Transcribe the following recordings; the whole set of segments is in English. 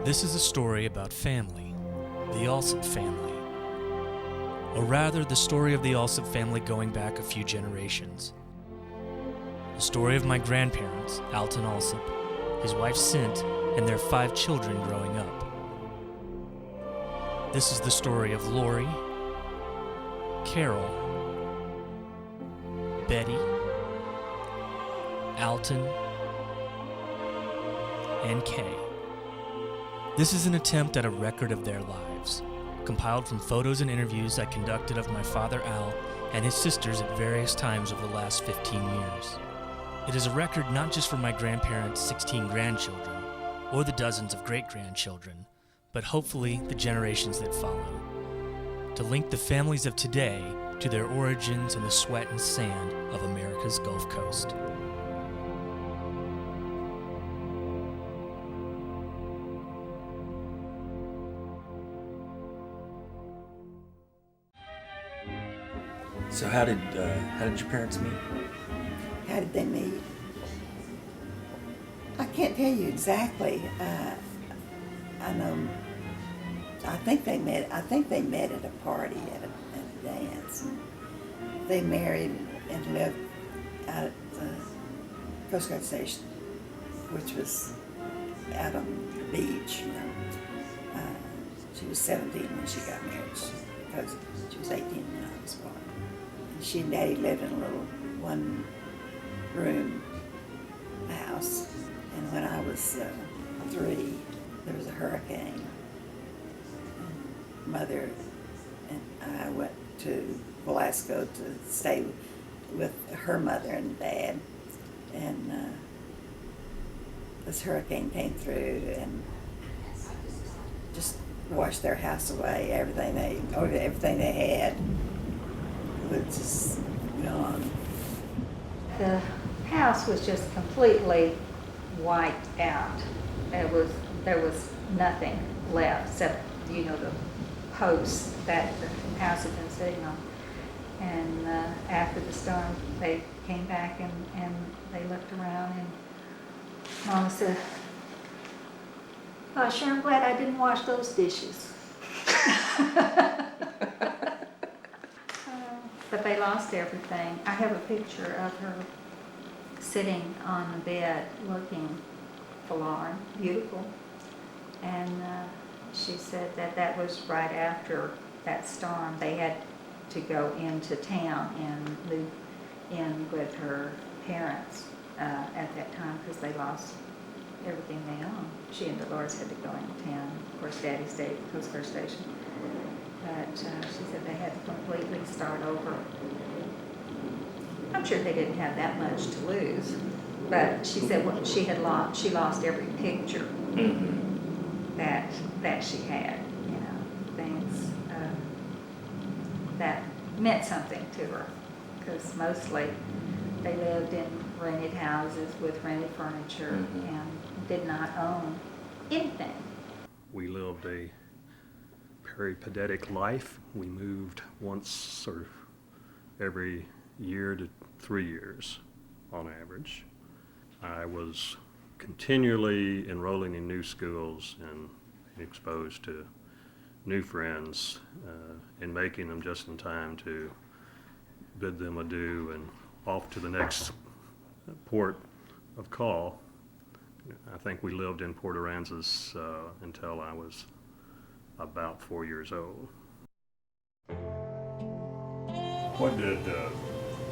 This is a story about family, the Alsup family. Or rather, the story of the Alsup family going back a few generations. The story of my grandparents, Alton Alsup, his wife Sint, and their 5 children growing up. This is the story of Lori, Carol, Betty, Alton, and Kay. This is an attempt at a record of their lives, compiled from photos and interviews I conducted of my father Al and his sisters at various times over the last 15 years. It is a record not just for my grandparents' 16 grandchildren, or the dozens of great-grandchildren, but hopefully the generations that follow, to link the families of today to their origins in the sweat and sand of America's Gulf Coast. So how did your parents meet? How did they meet? I can't tell you exactly. I know. I think they met at a party at a dance. And they married and lived out at the Coast Guard station, which was out on the beach. She was 17 when she got married because she was 18 when I was born. She and Daddy lived in a little one-room house. And when I was 3, there was a hurricane. And Mother and I went to Velasco to stay with her mother and Dad. And this hurricane came through and just washed their house away. Everything they had was just gone. The house was just completely wiped out. There was nothing left except, the posts that the house had been sitting on. And after the storm, they came back and they looked around, and Mama said, "Oh, sure, I'm glad I didn't wash those dishes." But they lost everything. I have a picture of her sitting on the bed looking forlorn, beautiful. And she said that was right after that storm. They had to go into town and move in with her parents at that time because they lost everything they owned. She and Dolores had to go into town. Of course, Daddy stayed at the Coast Guard station. But she said they had to completely start over. I'm sure they didn't have that much to lose, but she said she lost every picture that she had, things that meant something to her, because mostly they lived in rented houses with rented furniture and did not own anything. We lived a peripatetic life. We moved once or every year to 3 years on average. I was continually enrolling in new schools and exposed to new friends and making them just in time to bid them adieu and off to the next port of call. I think we lived in Port Aransas until I was about 4 years old. What did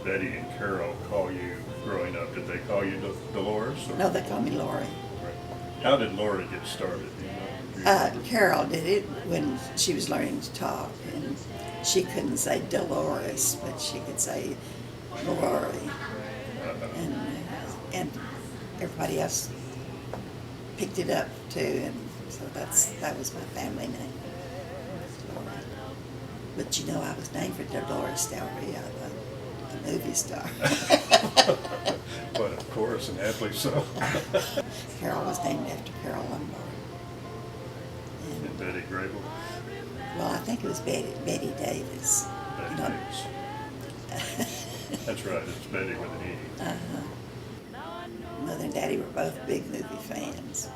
Betty and Carol call you growing up? Did they call you Dolores? Or? No, they called me Lori. How did Lori get started? Carol did it when she was learning to talk, and she couldn't say Dolores, but she could say Lori. And everybody else picked it up too, and so that was my family name, Lori. But I was named for Dolores Del Rio, the movie star. But of course, and aptly so. Carol was named after Carol Lombard. And Betty Grable? Well, I think it was Betty Davis. Betty Davis. That's right, it's Betty with an E. Mother and Daddy were both big movie fans.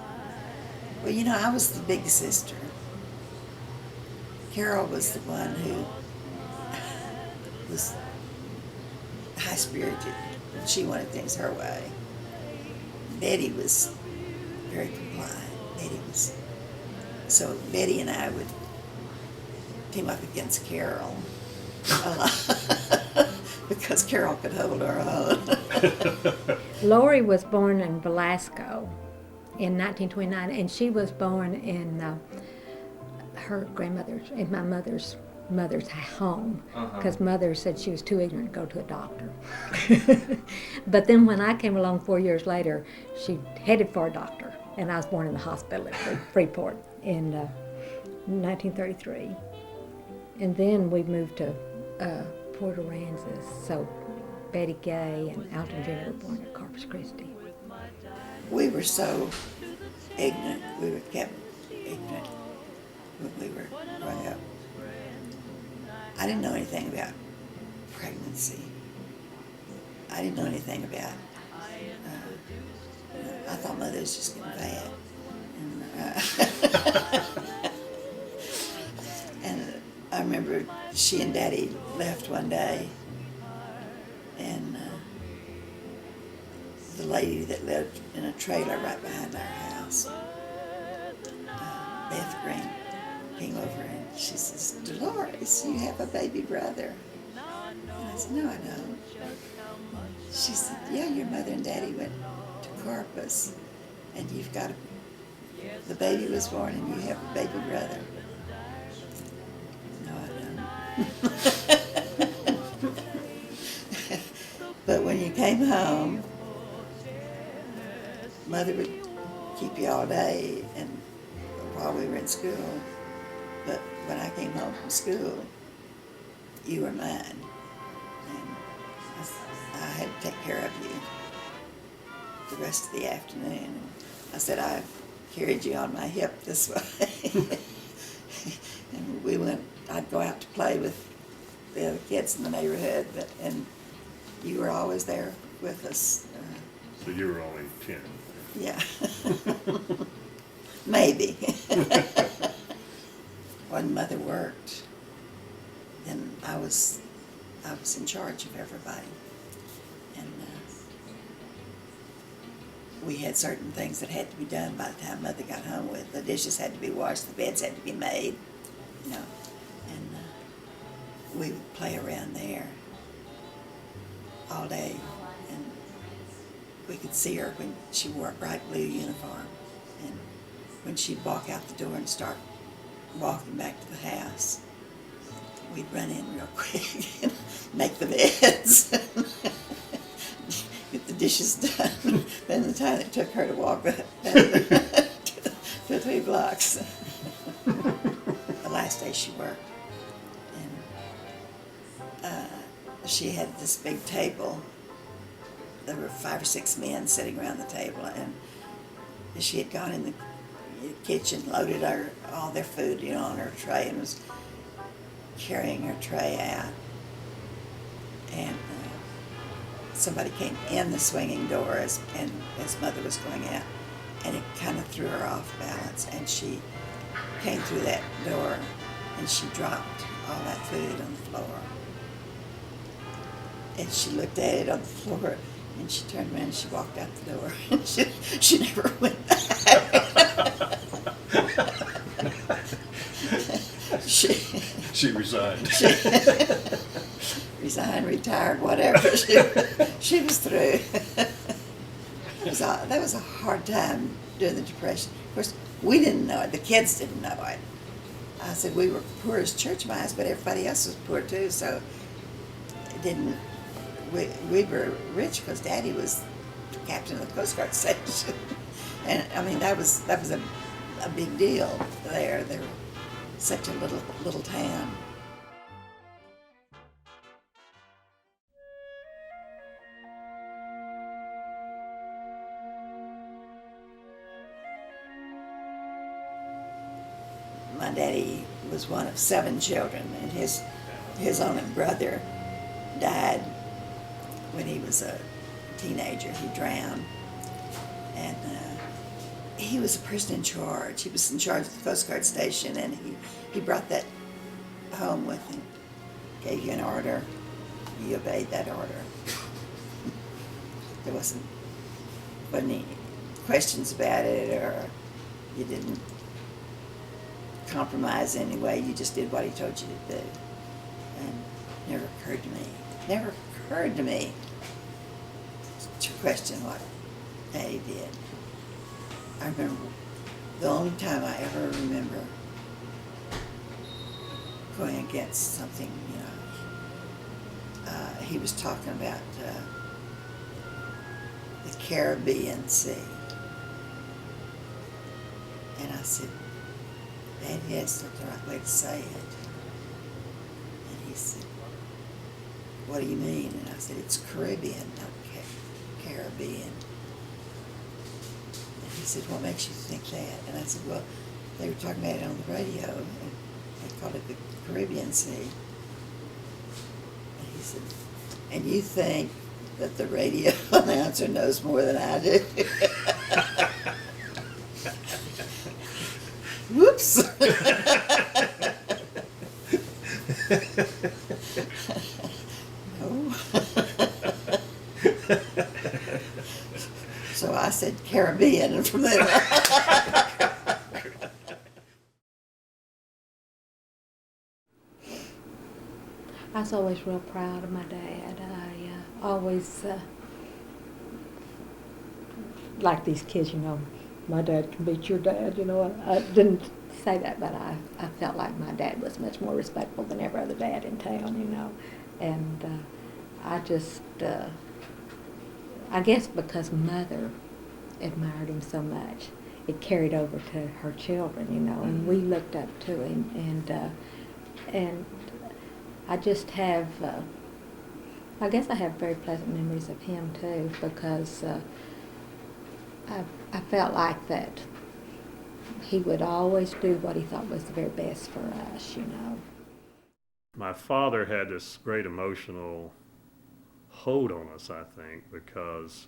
Well, you know, I was the big sister. Carol was the one who was high-spirited. She wanted things her way. Betty was very compliant. So Betty and I would team up against Carol a lot because Carol could hold her own. Lori was born in Velasco in 1929, and she was born in her grandmother's, in my mother's home, because mother said she was too ignorant to go to a doctor. But then when I came along 4 years later, she headed for a doctor, and I was born in the hospital at Freeport in 1933. And then we moved to Port Aransas, so Betty Gay and Alton Jr. were born at Corpus Christi. We were so ignorant. We were kept ignorant when we were growing up. I didn't know anything about pregnancy. I didn't know anything about, I thought Mother was just getting fat. And I remember she and Daddy left one day, and the lady that lived in a trailer right behind our house, Beth Green, came over and she says, "Dolores, you have a baby brother." And I said, "No, I don't." She said, "Yeah, your mother and Daddy went to Corpus, and you've got the baby was born and you have a baby brother." No, I don't. But when you came home, Mother would keep you all day and while we were in school. But when I came home from school, you were mine. And I had to take care of you the rest of the afternoon. I said, "I carried you on my hip this way." And I'd go out to play with the other kids in the neighborhood, and you were always there with us. So you were only 10. Yeah. Maybe. When Mother worked, then I was in charge of everybody. And we had certain things that had to be done by the time Mother got home. With the dishes had to be washed, the beds had to be made, you know. And we would play around there all day, and we could see her when she wore a bright blue uniform, and when she'd walk out the door and start walking back to the house, we'd run in real quick and make the beds, get the dishes done. Then the time it took her to walk down 2 or 3 blocks. The last day she worked, and she had this big table. There were 5 or 6 men sitting around the table, and she had gone in the kitchen, loaded all their food, on her tray, and was carrying her tray out. And somebody came in the swinging door as Mother was going out, and it kind of threw her off balance, and she came through that door, and she dropped all that food on the floor. And she looked at it on the floor, and she turned around and she walked out the door. she never went back. She resigned. Resigned, retired, whatever. She was through. That was a hard time during the Depression. Of course, we didn't know it. The kids didn't know it. I said we were poor as church mice, but everybody else was poor too. So it didn't. We were rich because Daddy was captain of the Coast Guard station, and I mean that was a big deal there. They were such a little town. My daddy was one of 7 children, and his only brother died when he was a teenager. He drowned, and he was a person in charge. He was in charge of the postcard station, and he brought that home with him. Gave you an order, you obeyed that order. There wasn't any questions about it, or you didn't compromise in any way. You just did what he told you to do. And it never occurred to me to question what Daddy did. I remember the only time I ever remember going against something, he was talking about the Caribbean Sea. And I said, Daddy, that's not the right way to say it. And he said, what do you mean? And I said, it's Caribbean, not Caribbean. And he said, what makes you think that? And I said, well, they were talking about it on the radio, and they called it the Caribbean Sea. And he said, and you think that the radio announcer knows more than I do? Whoops. No. So I said Caribbean, and from then on. I was always real proud of my dad. I always, like these kids, my dad can beat your dad, I didn't say that, but I felt like my dad was much more respectful than every other dad in town, and I just, I guess because Mother admired him so much, it carried over to her children, and we looked up to him, and I just have, I guess I have very pleasant memories of him too, because I felt like that he would always do what he thought was the very best for us, My father had this great emotional hold on us, I think, because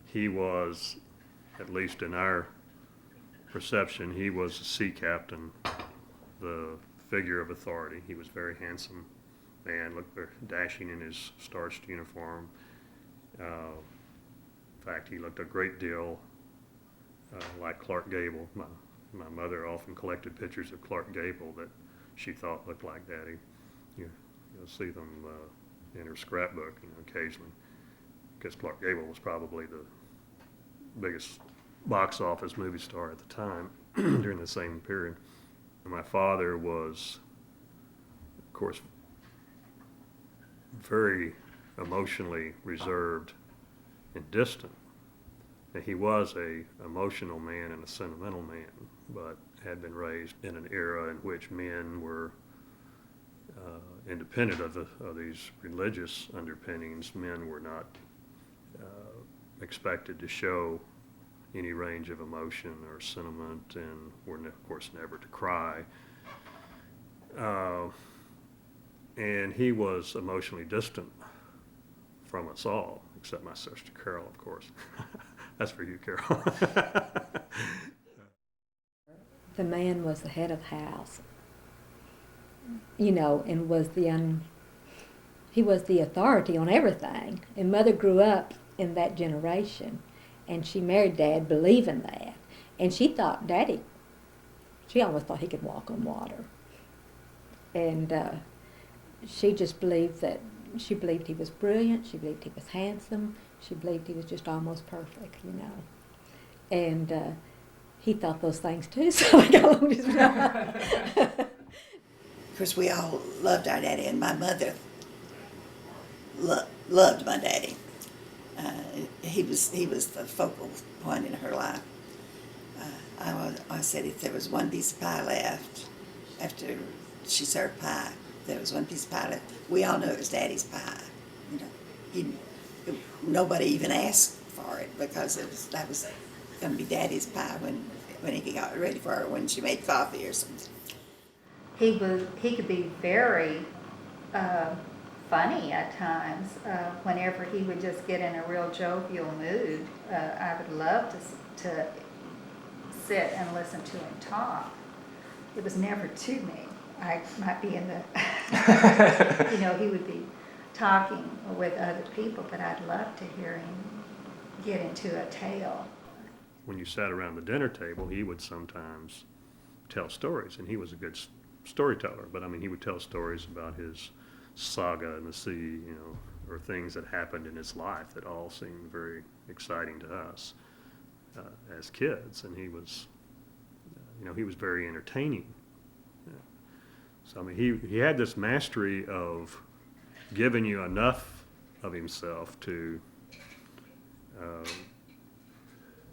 he was, at least in our perception, he was a sea captain, the figure of authority. He was a very handsome man, looked very dashing in his starched uniform. In fact, he looked a great deal like Clark Gable. My mother often collected pictures of Clark Gable that she thought looked like Daddy. You'll see them in her scrapbook, occasionally, because Clark Gable was probably the biggest box office movie star at the time during the same period. My father was, of course, very emotionally reserved and distant. And he was an emotional man and a sentimental man, but had been raised in an era in which men were independent of these religious underpinnings. Men were not expected to show any range of emotion or sentiment, and were, of course, never to cry. And he was emotionally distant from us all, except my sister Carol, of course. That's for you, Carol. The man was the head of the house, and was he was the authority on everything. And Mother grew up in that generation, and she married Dad believing that. And she thought she always thought he could walk on water. And she just believed she believed he was brilliant, she believed he was handsome, she believed he was just almost perfect, And he thought those things too, so I got along just fine. Of course, we all loved our daddy, and my mother loved my daddy. He was the focal point in her life. I said if there was one piece of pie left after she served pie, if there was one piece of pie left, we all knew it was Daddy's pie. Nobody even asked for it, because that was going to be Daddy's pie when he got ready for her, when she made coffee or something. He could be very funny at times. Whenever he would just get in a real jovial mood, I would love to sit and listen to him talk. It was never to me. I might be in the, he would be talking with other people, but I'd love to hear him get into a tale. When you sat around the dinner table, he would sometimes tell stories, and he was a good storyteller. But I mean, he would tell stories about his saga in the sea, or things that happened in his life that all seemed very exciting to us as kids. And he was, he was very entertaining. So I mean, he had this mastery of giving you enough of himself to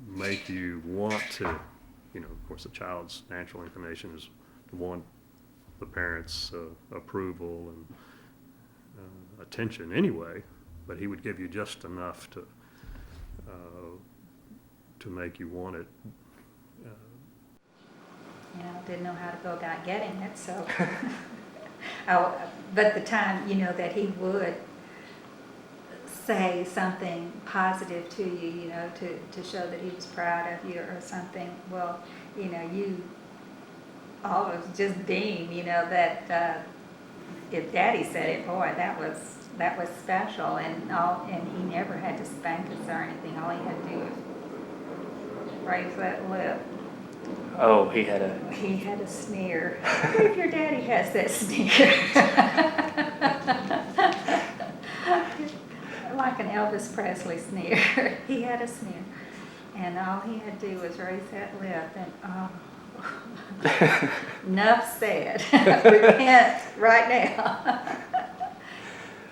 make you want to, of course, a child's natural inclination is to want the parents' approval and attention anyway, but he would give you just enough to make you want it. Didn't know how to go about getting it, so. But the time, that he would say something positive to you, to show that he was proud of you or something, well, you always just deem, that if Daddy said it, boy, that was special, and he never had to spank us or anything. All he had to do was raise that lip. Oh, he had a... He had a sneer. I believe your daddy has that sneer. Like an Elvis Presley sneer. He had a sneer. And all he had to do was raise that lip and, enough said. Repent right now.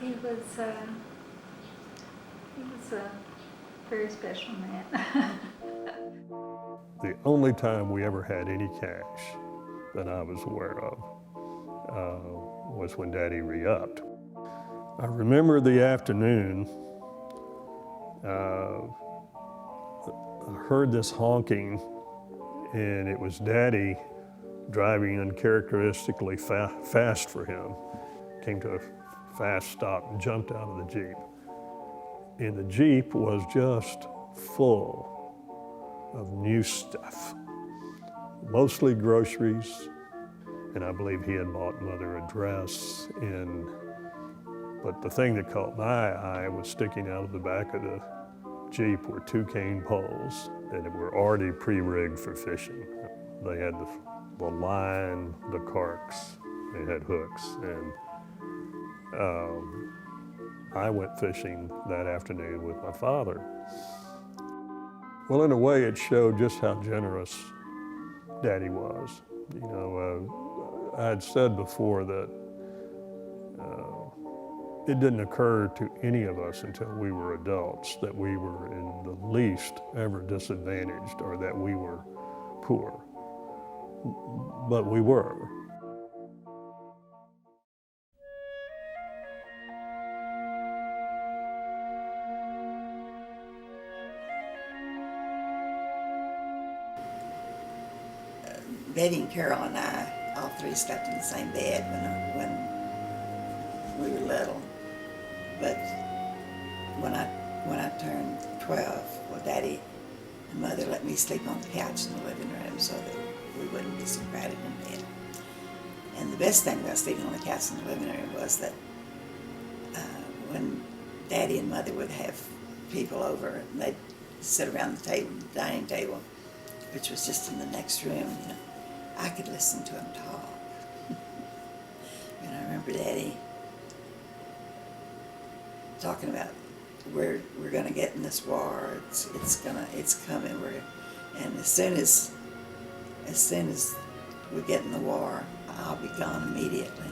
He was a very special man. The only time we ever had any cash that I was aware of was when Daddy re-upped. I remember the afternoon, I heard this honking, and it was Daddy driving uncharacteristically fast for him. Came to a fast stop and jumped out of the Jeep. And the Jeep was just full of new stuff, mostly groceries, and I believe he had bought Mother a dress. But the thing that caught my eye was sticking out of the back of the Jeep were 2 cane poles that were already pre-rigged for fishing. They had the line, the carks, they had hooks, and I went fishing that afternoon with my father. Well, in a way, it showed just how generous Daddy was. I had said before that it didn't occur to any of us until we were adults that we were in the least ever disadvantaged or that we were poor. But we were. Betty and Carol and I, all three slept in the same bed when we were little. But when I turned 12, well, Daddy and Mother let me sleep on the couch in the living room so that we wouldn't be so crowded in bed. And the best thing about sleeping on the couch in the living room was that when Daddy and Mother would have people over, and they'd sit around the table, the dining table, which was just in the next room, I could listen to them talk. And I remember Daddy talking about we're going to get in this war. It's coming. And as soon as we get in the war, I'll be gone immediately.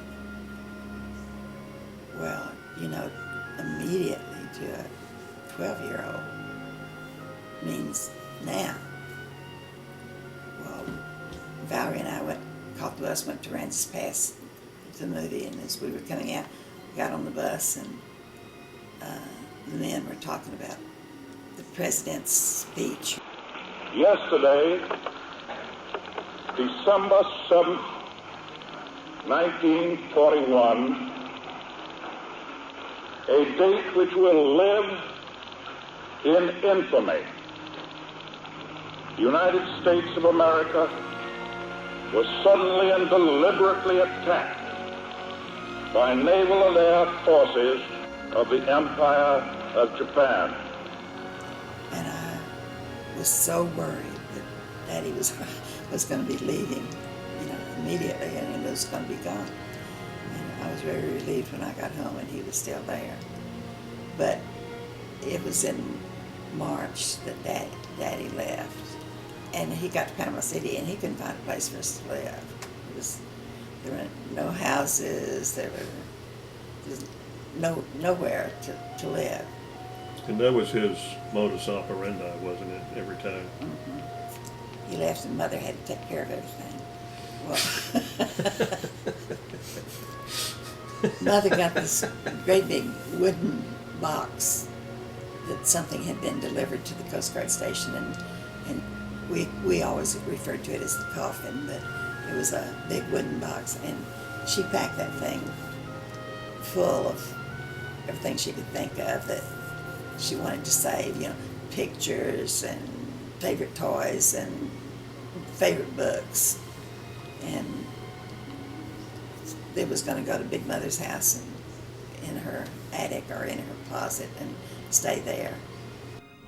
Well, immediately to a 12-year-old means now. Well, Valerie and I caught the bus, went to Ranges Pass to the movie, and as we were coming out, we got on the bus, and the men were talking about the president's speech. Yesterday, December 7th, 1941, a date which will live in infamy. United States of America was suddenly and deliberately attacked by naval and air forces of the Empire of Japan. And I was so worried that Daddy was going to be leaving, immediately, and he was going to be gone. And I was very relieved when I got home and he was still there. But it was in March that Daddy left, and he got to Panama City, and he couldn't find a place for us to live. There were no houses. There was nowhere to live. And that was his modus operandi, wasn't it, every time? Mm-hmm. He left, and Mother had to take care of everything. Well, Mother got this great big wooden box that something had been delivered to the Coast Guard station, and we always referred to it as the coffin, but it was a big wooden box, and she packed that thing full of everything she could think of that she wanted to save, pictures and favorite toys and favorite books. And it was going to go to Big Mother's house and in her attic or in her closet and stay there.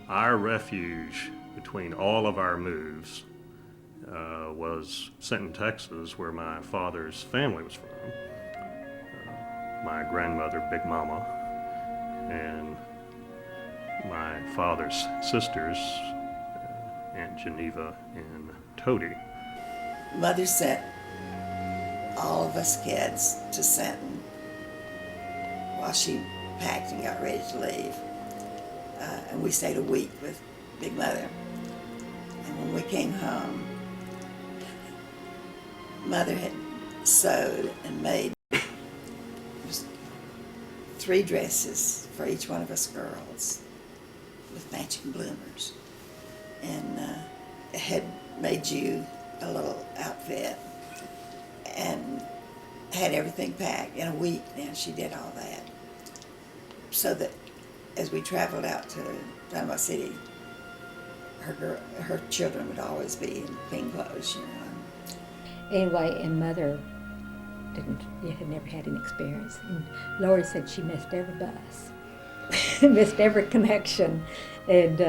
Our refuge between all of our moves was Sinton, Texas, where my father's family was from. My grandmother, Big Mama, and my father's sisters, Aunt Geneva and Toady. Mother sent all of us kids to Sinton while she packed and got ready to leave. And we stayed a week with Big Mother. And when we came home, Mother had sewed and made 3 dresses for each one of us girls with matching bloomers, and had made you a little outfit and had everything packed in a week. Now she did all that so that as we traveled out to Panama City, her children would always be in clean clothes, Anyway, and Mother had never had an experience. And Lori said she missed every bus, missed every connection, and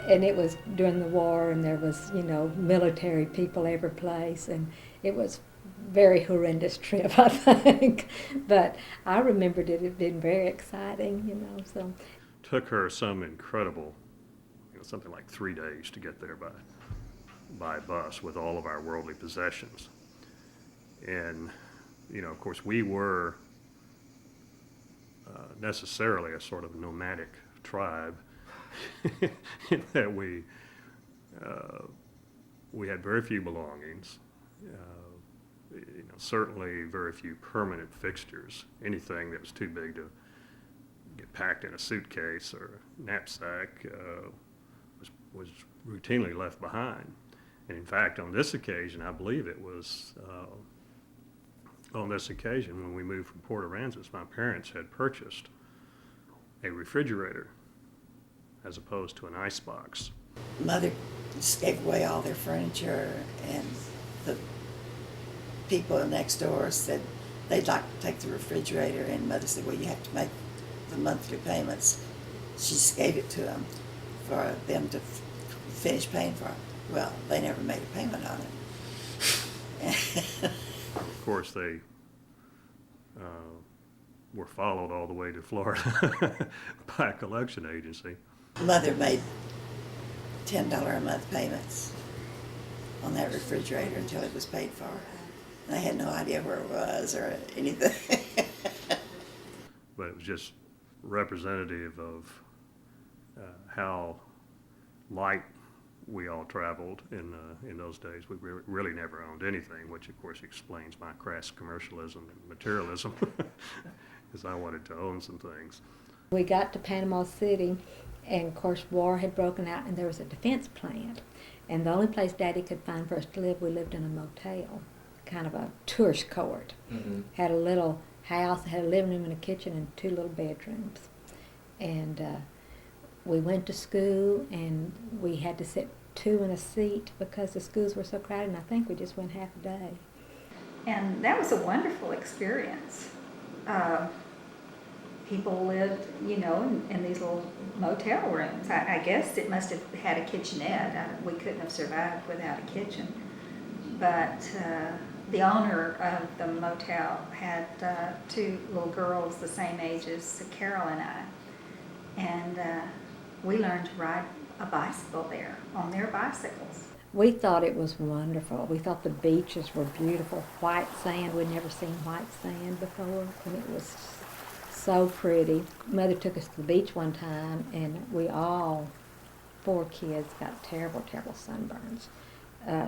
it was during the war, and there was military people every place, and it was very horrendous trip, I think. But I remembered it had been very exciting, so. Took her some incredible, something like 3 days to get there by bus with all of our worldly possessions. And, of course, we were necessarily a sort of nomadic tribe in that we had very few belongings, certainly very few permanent fixtures. Anything that was too big to get packed in a suitcase or knapsack was routinely left behind. And in fact, on this occasion, I believe it was on this occasion when we moved from Port Aransas, my parents had purchased a refrigerator as opposed to an icebox. Mother just gave away all their furniture, and the people next door said they'd like to take the refrigerator, and Mother said, well, you have to make the monthly payments. She just gave it to them for them to finish paying for it. Well, they never made a payment on it. Of course, they were followed all the way to Florida by a collection agency. Mother made $10 a month payments on that refrigerator until it was paid for. And I had no idea where it was or anything. But it was just representative of how light we all traveled in those days. We really never owned anything, which of course explains my crass commercialism and materialism, because I wanted to own some things. We got to Panama City, and of course war had broken out, and there was a defense plant. And the only place Daddy could find for us to live, we lived in a motel, kind of a tourist court. Mm-hmm. Had a little house, had a living room and a kitchen and 2 little bedrooms. And we went to school, and we had to sit two in a seat because the schools were so crowded, and I think we just went half a day. And that was a wonderful experience. People lived, in these little motel rooms. I guess it must have had a kitchenette. We couldn't have survived without a kitchen. But the owner of the motel had two little girls the same age as Carol and I. And we learned to ride a bicycle there, on their bicycles. We thought it was wonderful. We thought the beaches were beautiful, white sand. We'd never seen white sand before, and it was so pretty. Mother took us to the beach one time, and we all, 4 kids, got terrible, terrible sunburns.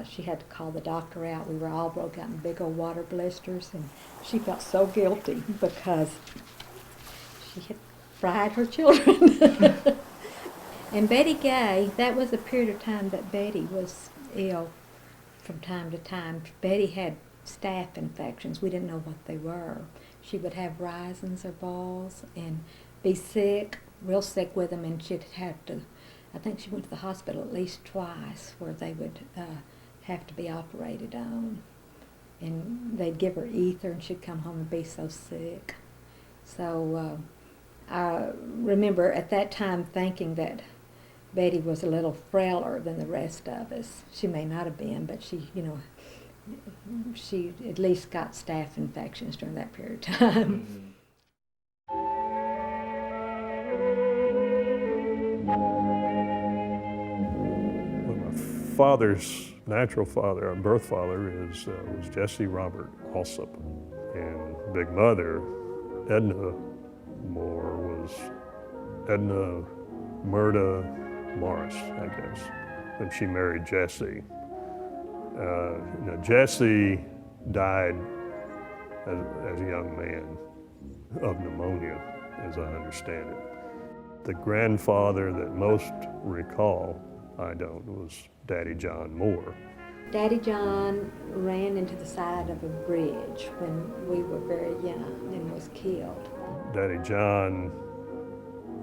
She had to call the doctor out. We were all broke out in big old water blisters, and she felt so guilty because she had fried her children. And Betty Gay, that was a period of time that Betty was ill from time to time. Betty had staph infections. We didn't know what they were. She would have risings or balls and be sick, real sick with them, and she'd have to, I think she went to the hospital at least twice where they would have to be operated on. And they'd give her ether and she'd come home and be so sick. So I remember at that time thinking that Betty was a little frailer than the rest of us. She may not have been, but she, she at least got staph infections during that period of time. Well, my father's natural father, our birth father, was Jesse Robert Alsup. And Big Mother, Edna Moore, was Edna Murda Morris, I guess. And she married Jesse. Jesse died as a young man of pneumonia, as I understand it. The grandfather that most recall, I don't, was Daddy John Moore. Daddy John ran into the side of a bridge when we were very young and was killed. Daddy John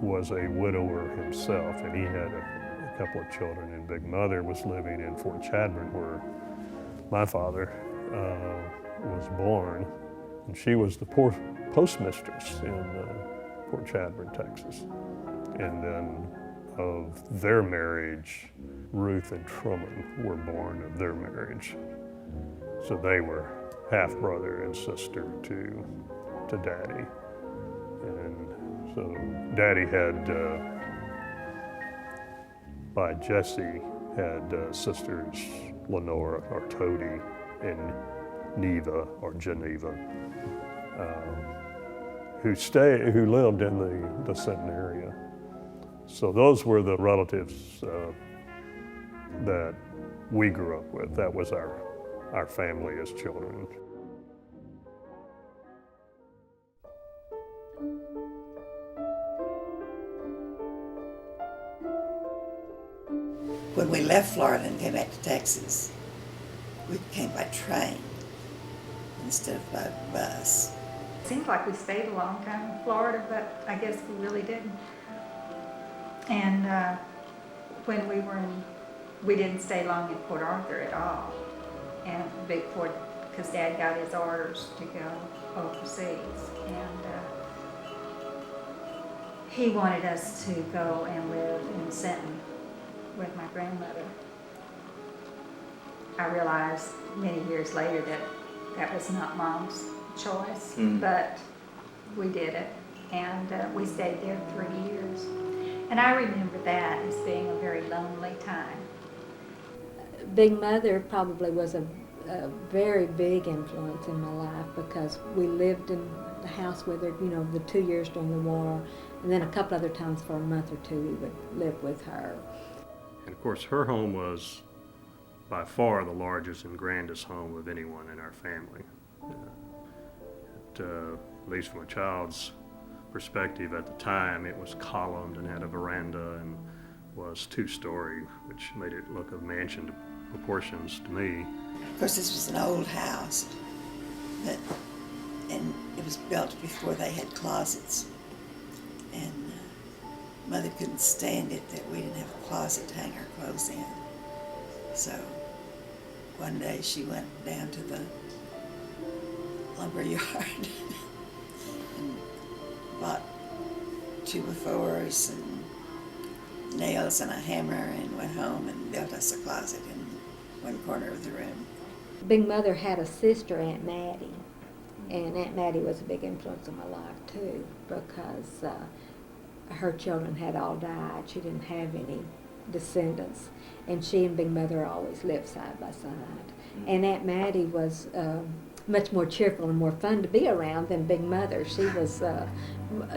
was a widower himself, and he had a couple of children, and Big Mother was living in Fort Chadbourne, where my father was born, and she was the postmistress in Fort Chadbourne, Texas. And then of their marriage, Ruth and Truman were born of their marriage. So they were half-brother and sister to Daddy. And so Daddy had, by Jesse, had sisters Lenora or Toady and Neva or Geneva, who lived in the Sinton area. So those were the relatives that we grew up with. That was our family as children. When we left Florida and came back to Texas, we came by train instead of by bus. It seemed like we stayed a long time in Florida, but I guess we really didn't. And when we were we didn't stay long in Port Arthur at all. And because Dad got his orders to go overseas. And he wanted us to go and live in Sinton with my grandmother. I realized many years later that that was not Mom's choice, but we did it, and we stayed there 3 years. And I remember that as being a very lonely time. Big Mother probably was a very big influence in my life because we lived in the house with her, the 2 years during the war, and then a couple other times for a month or two we would live with her. And of course, her home was by far the largest and grandest home of anyone in our family. At least from a child's perspective at the time, it was columned and had a veranda and was 2-story, which made it look of mansion proportions to me. Of course, this was an old house, and it was built before they had closets. And Mother couldn't stand it that we didn't have a closet to hang our clothes in. So one day she went down to the lumber yard and bought 2x4s and nails and a hammer and went home and built us a closet in one corner of the room. Big Mother had a sister, Aunt Maddie, and Aunt Maddie was a big influence in my life too, because her children had all died. She didn't have any descendants, and she and Big Mother always lived side by side. And Aunt Maddie was much more cheerful and more fun to be around than Big Mother. She was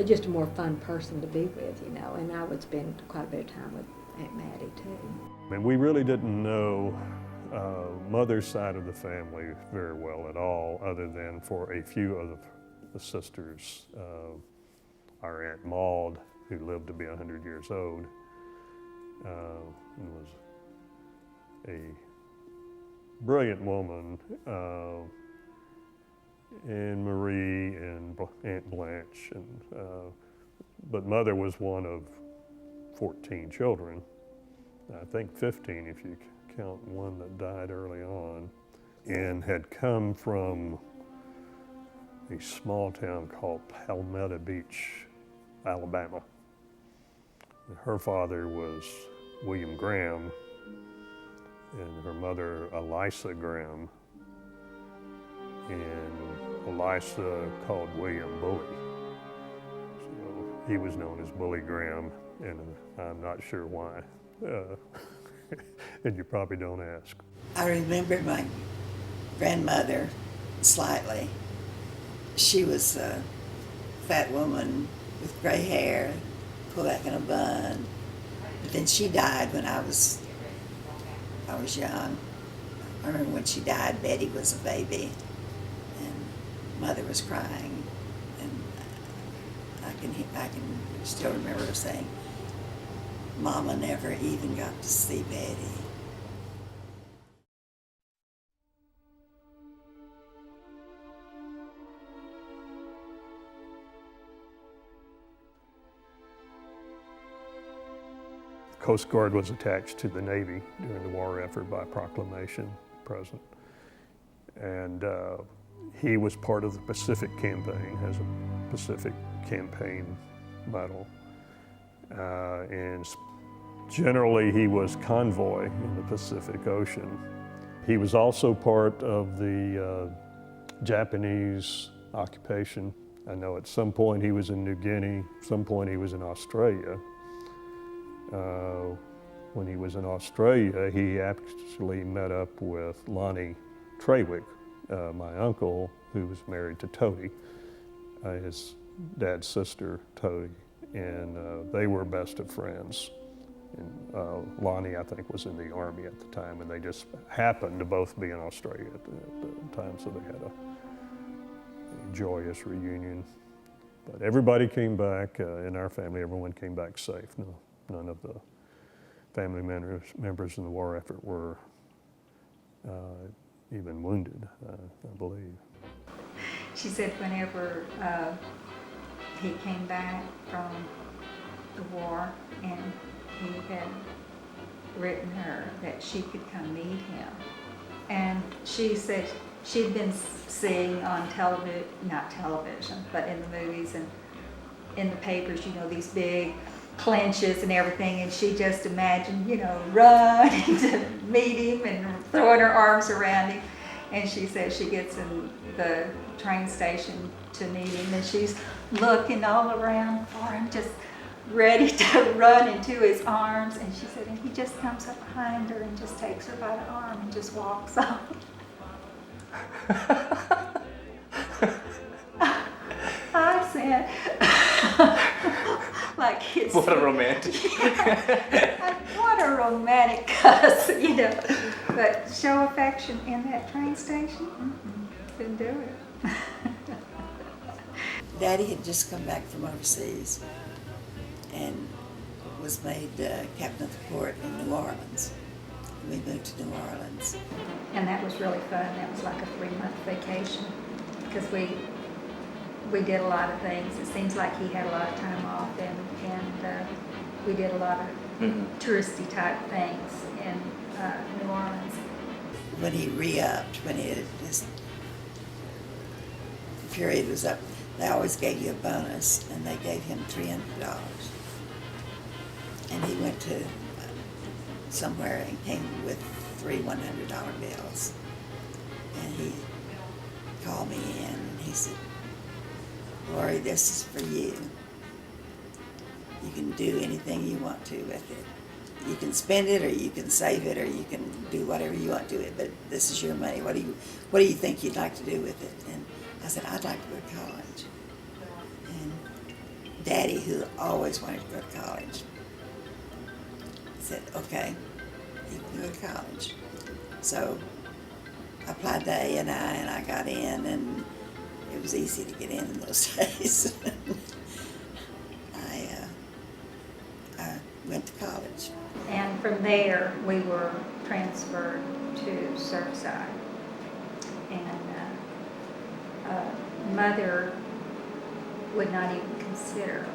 just a more fun person to be with, you know, and I would spend quite a bit of time with Aunt Maddie too. I mean, we really didn't know Mother's side of the family very well at all, other than for a few of the sisters. Our Aunt Maud, who lived to be 100 years old, was a brilliant woman, and Marie and Aunt Blanche, but Mother was one of 14 children. I think 15 if you count one that died early on, and had come from a small town called Palmetto Beach, Alabama. Her father was William Graham, and her mother, Eliza Graham, and Eliza called William Bully. So he was known as Bully Graham, and I'm not sure why. And you probably don't ask. I remember my grandmother slightly. She was a fat woman with gray hair, pulled back in a bun. But then she died when I was young. I remember when she died, Betty was a baby, and Mother was crying, and I can still remember her saying, "Mama never even got to see Betty." Coast Guard was attached to the Navy during the war effort by proclamation, President. And he was part of the Pacific Campaign, has a Pacific Campaign medal. And generally he was convoy in the Pacific Ocean. He was also part of the Japanese occupation. I know at some point he was in New Guinea, some point he was in Australia. When he was in Australia, he actually met up with Lonnie Trawick, my uncle, who was married to Toady, his dad's sister, Toady, and they were best of friends. And Lonnie, I think, was in the Army at the time, and they just happened to both be in Australia at the time, so they had a joyous reunion. But everybody came back, in our family, everyone came back safe. No, none of the family members in the war effort were even wounded, I believe. She said whenever he came back from the war and he had written her that she could come meet him. And she said she'd been seeing on television, not television, but in the movies and in the papers, you know, these big clinches and everything, and she just imagined, you know, running to meet him and throwing her arms around him. And she says she gets in the train station to meet him, and she's looking all around for him, just ready to run into his arms. And she said, and he just comes up behind her and just takes her by the arm and just walks off. I said, like it's What a romantic. what a romantic cuss, you know. But show affection in that train station, couldn't do it. Daddy had just come back from overseas and was made captain of the port in New Orleans. We moved to New Orleans. And that was really fun. That was like a 3-month vacation because we did a lot of things. It seems like he had a lot of time off, and we did a lot of Mhm. touristy type things in New Orleans. When he re-upped, when his period was up, they always gave you a bonus, and they gave him $300. And he went to somewhere and came with three $100 bills. And he called me in and he said, "Lori, this is for you. You can do anything you want to with it. You can spend it, or you can save it, or you can do whatever you want to it, but this is your money. What do you think you'd like to do with it?" And I said, "I'd like to go to college." And Daddy, who always wanted to go to college, said, "Okay, you can go to college." So I applied to A&I and I got in, and it was easy to get in those days. I went to college. And from there, we were transferred to Surfside. And Mother would not even consider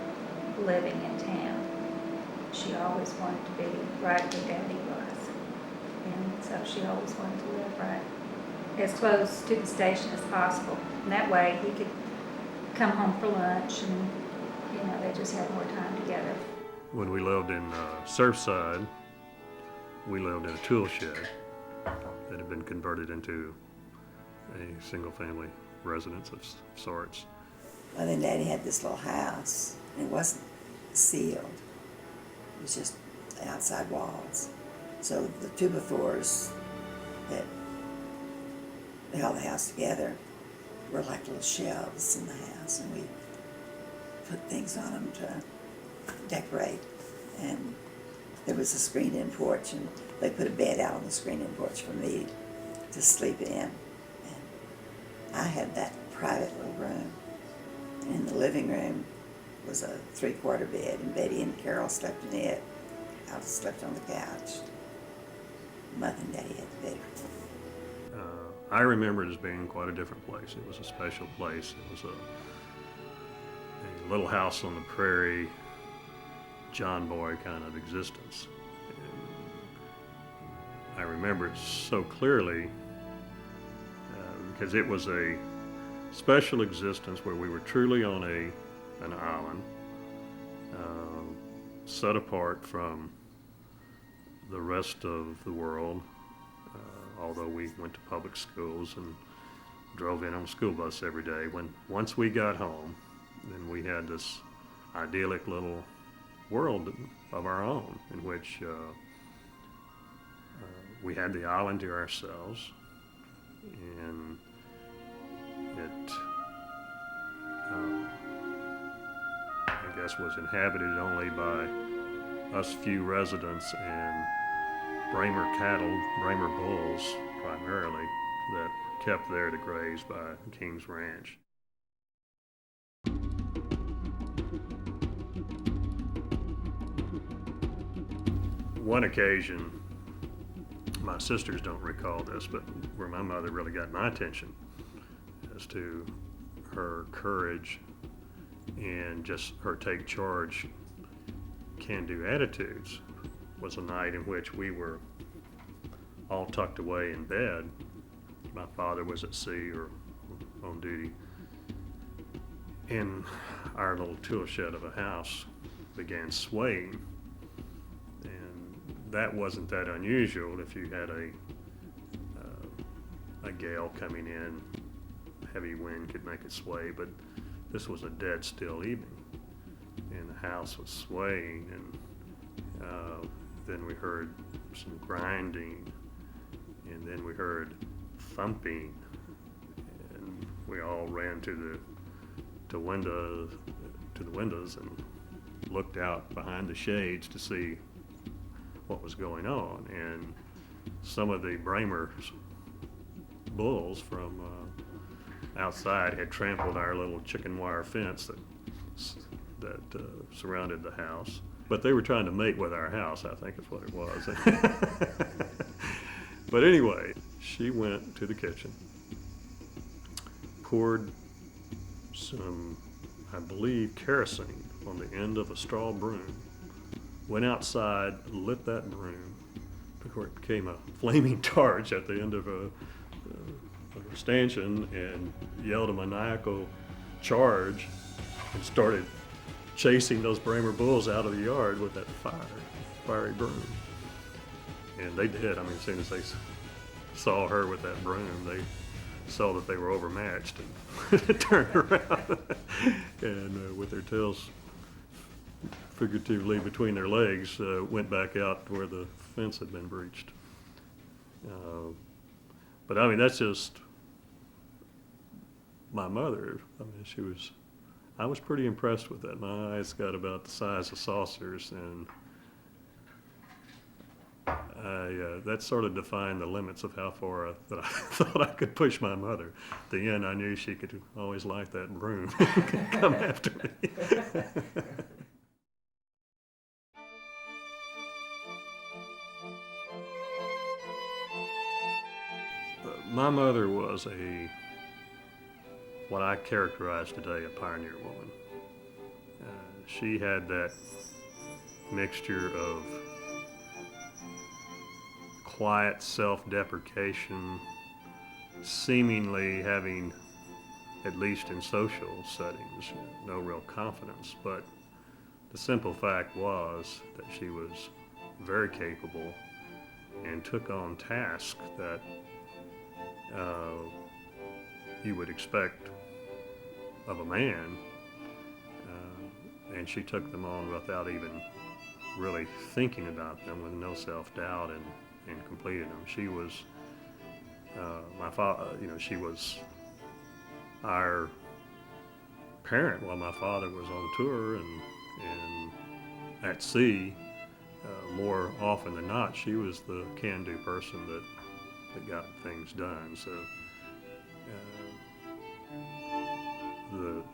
living in town. She always wanted to be right where Daddy was. And so she always wanted to live right as close to the station as possible. And that way he could come home for lunch, and, you know, they just had more time together. When we lived in Surfside, we lived in a tool shed that had been converted into a single-family residence of sorts. Well, then Daddy had this little house, and it wasn't sealed. It was just outside walls. So the 2x4s that held the house together were like little shelves in the house, and we put things on them to decorate. And there was a screened-in porch, and they put a bed out on the screened-in porch for me to sleep in. And I had that private little room. And in the living room was a 3/4 bed, and Betty and Carol slept in it. I slept on the couch. Mother and Daddy had the bedroom. I remember it as being quite a different place. It was a special place. It was a little house on the prairie, John Boy kind of existence. And I remember it so clearly because it was a special existence where we were truly on an island, set apart from the rest of the world. Although we went to public schools and drove in on a school bus every day, once we got home, then we had this idyllic little world of our own in which we had the island to ourselves, and it I guess was inhabited only by us few residents and Bramer cattle, Bramer bulls primarily, that were kept there to graze by King's Ranch. One occasion, my sisters don't recall this, but where my mother really got my attention as to her courage and just her take charge, can-do attitudes, was a night in which we were all tucked away in bed. My father was at sea or on duty, and our little tool shed of a house began swaying. And that wasn't that unusual. If you had a gale coming in, heavy wind could make it sway, but this was a dead still evening, and the house was swaying, and then we heard some grinding, and then we heard thumping, and we all ran to the windows and looked out behind the shades to see what was going on. And some of the Bramer bulls from outside had trampled our little chicken wire fence that surrounded the house. But they were trying to mate with our house, I think is what it was. But anyway, she went to the kitchen, poured some, I believe, kerosene on the end of a straw broom, went outside, lit that broom. Before it became a flaming torch at the end of a stanchion, and yelled a maniacal charge and started chasing those Bramer bulls out of the yard with that fiery broom. And they did. I mean, as soon as they saw her with that broom, they saw that they were overmatched and turned around and with their tails figuratively between their legs, went back out where the fence had been breached. But I mean, that's just my mother. I mean, I was pretty impressed with that. My eyes got about the size of saucers, and that sort of defined the limits of how far that I thought I could push my mother. At the end, I knew she could always like that broom and come after me. My mother was what I characterize today, a pioneer woman. She had that mixture of quiet self-deprecation, seemingly having, at least in social settings, no real confidence. But the simple fact was that she was very capable and took on tasks that you would expect of a man, and she took them on without even really thinking about them, with no self-doubt, and completed them. She was my father. She was our parent while my father was on tour and at sea. More often than not, she was the can-do person that got things done. So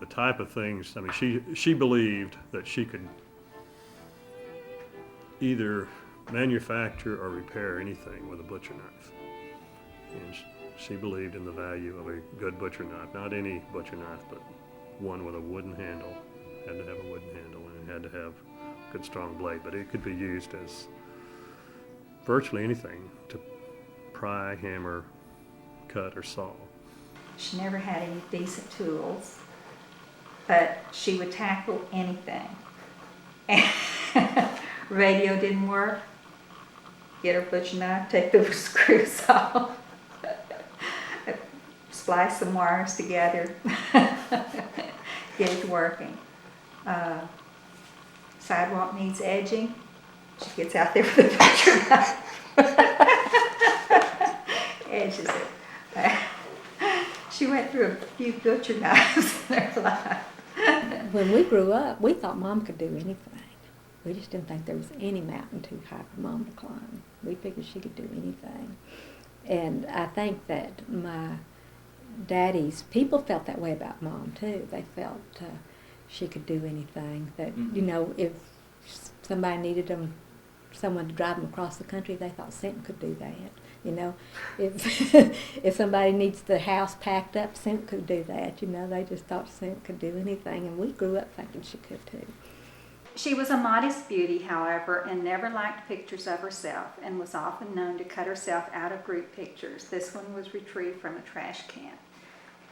the type of things, I mean, she believed that she could either manufacture or repair anything with a butcher knife. And she believed in the value of a good butcher knife, not any butcher knife, but one with a wooden handle. It had to have a wooden handle, and it had to have a good strong blade, but it could be used as virtually anything to pry, hammer, cut, or saw. She never had any decent tools, but she would tackle anything. Radio didn't work, get her butcher knife, take the screws off, splice some wires together, get it working. Sidewalk needs edging, she gets out there with the butcher knife. Edges it. She went through a few butcher knives in her life. When we grew up, we thought Mom could do anything. We just didn't think there was any mountain too high for Mom to climb. We figured she could do anything. And I think that my people felt that way about Mom too. They felt she could do anything. That, if somebody needed someone to drive them across the country, they thought Sinton could do that. If somebody needs the house packed up, Sinton could do that. They just thought Sinton could do anything, and we grew up thinking she could too. She was a modest beauty, however, and never liked pictures of herself, and was often known to cut herself out of group pictures. This one was retrieved from a trash can.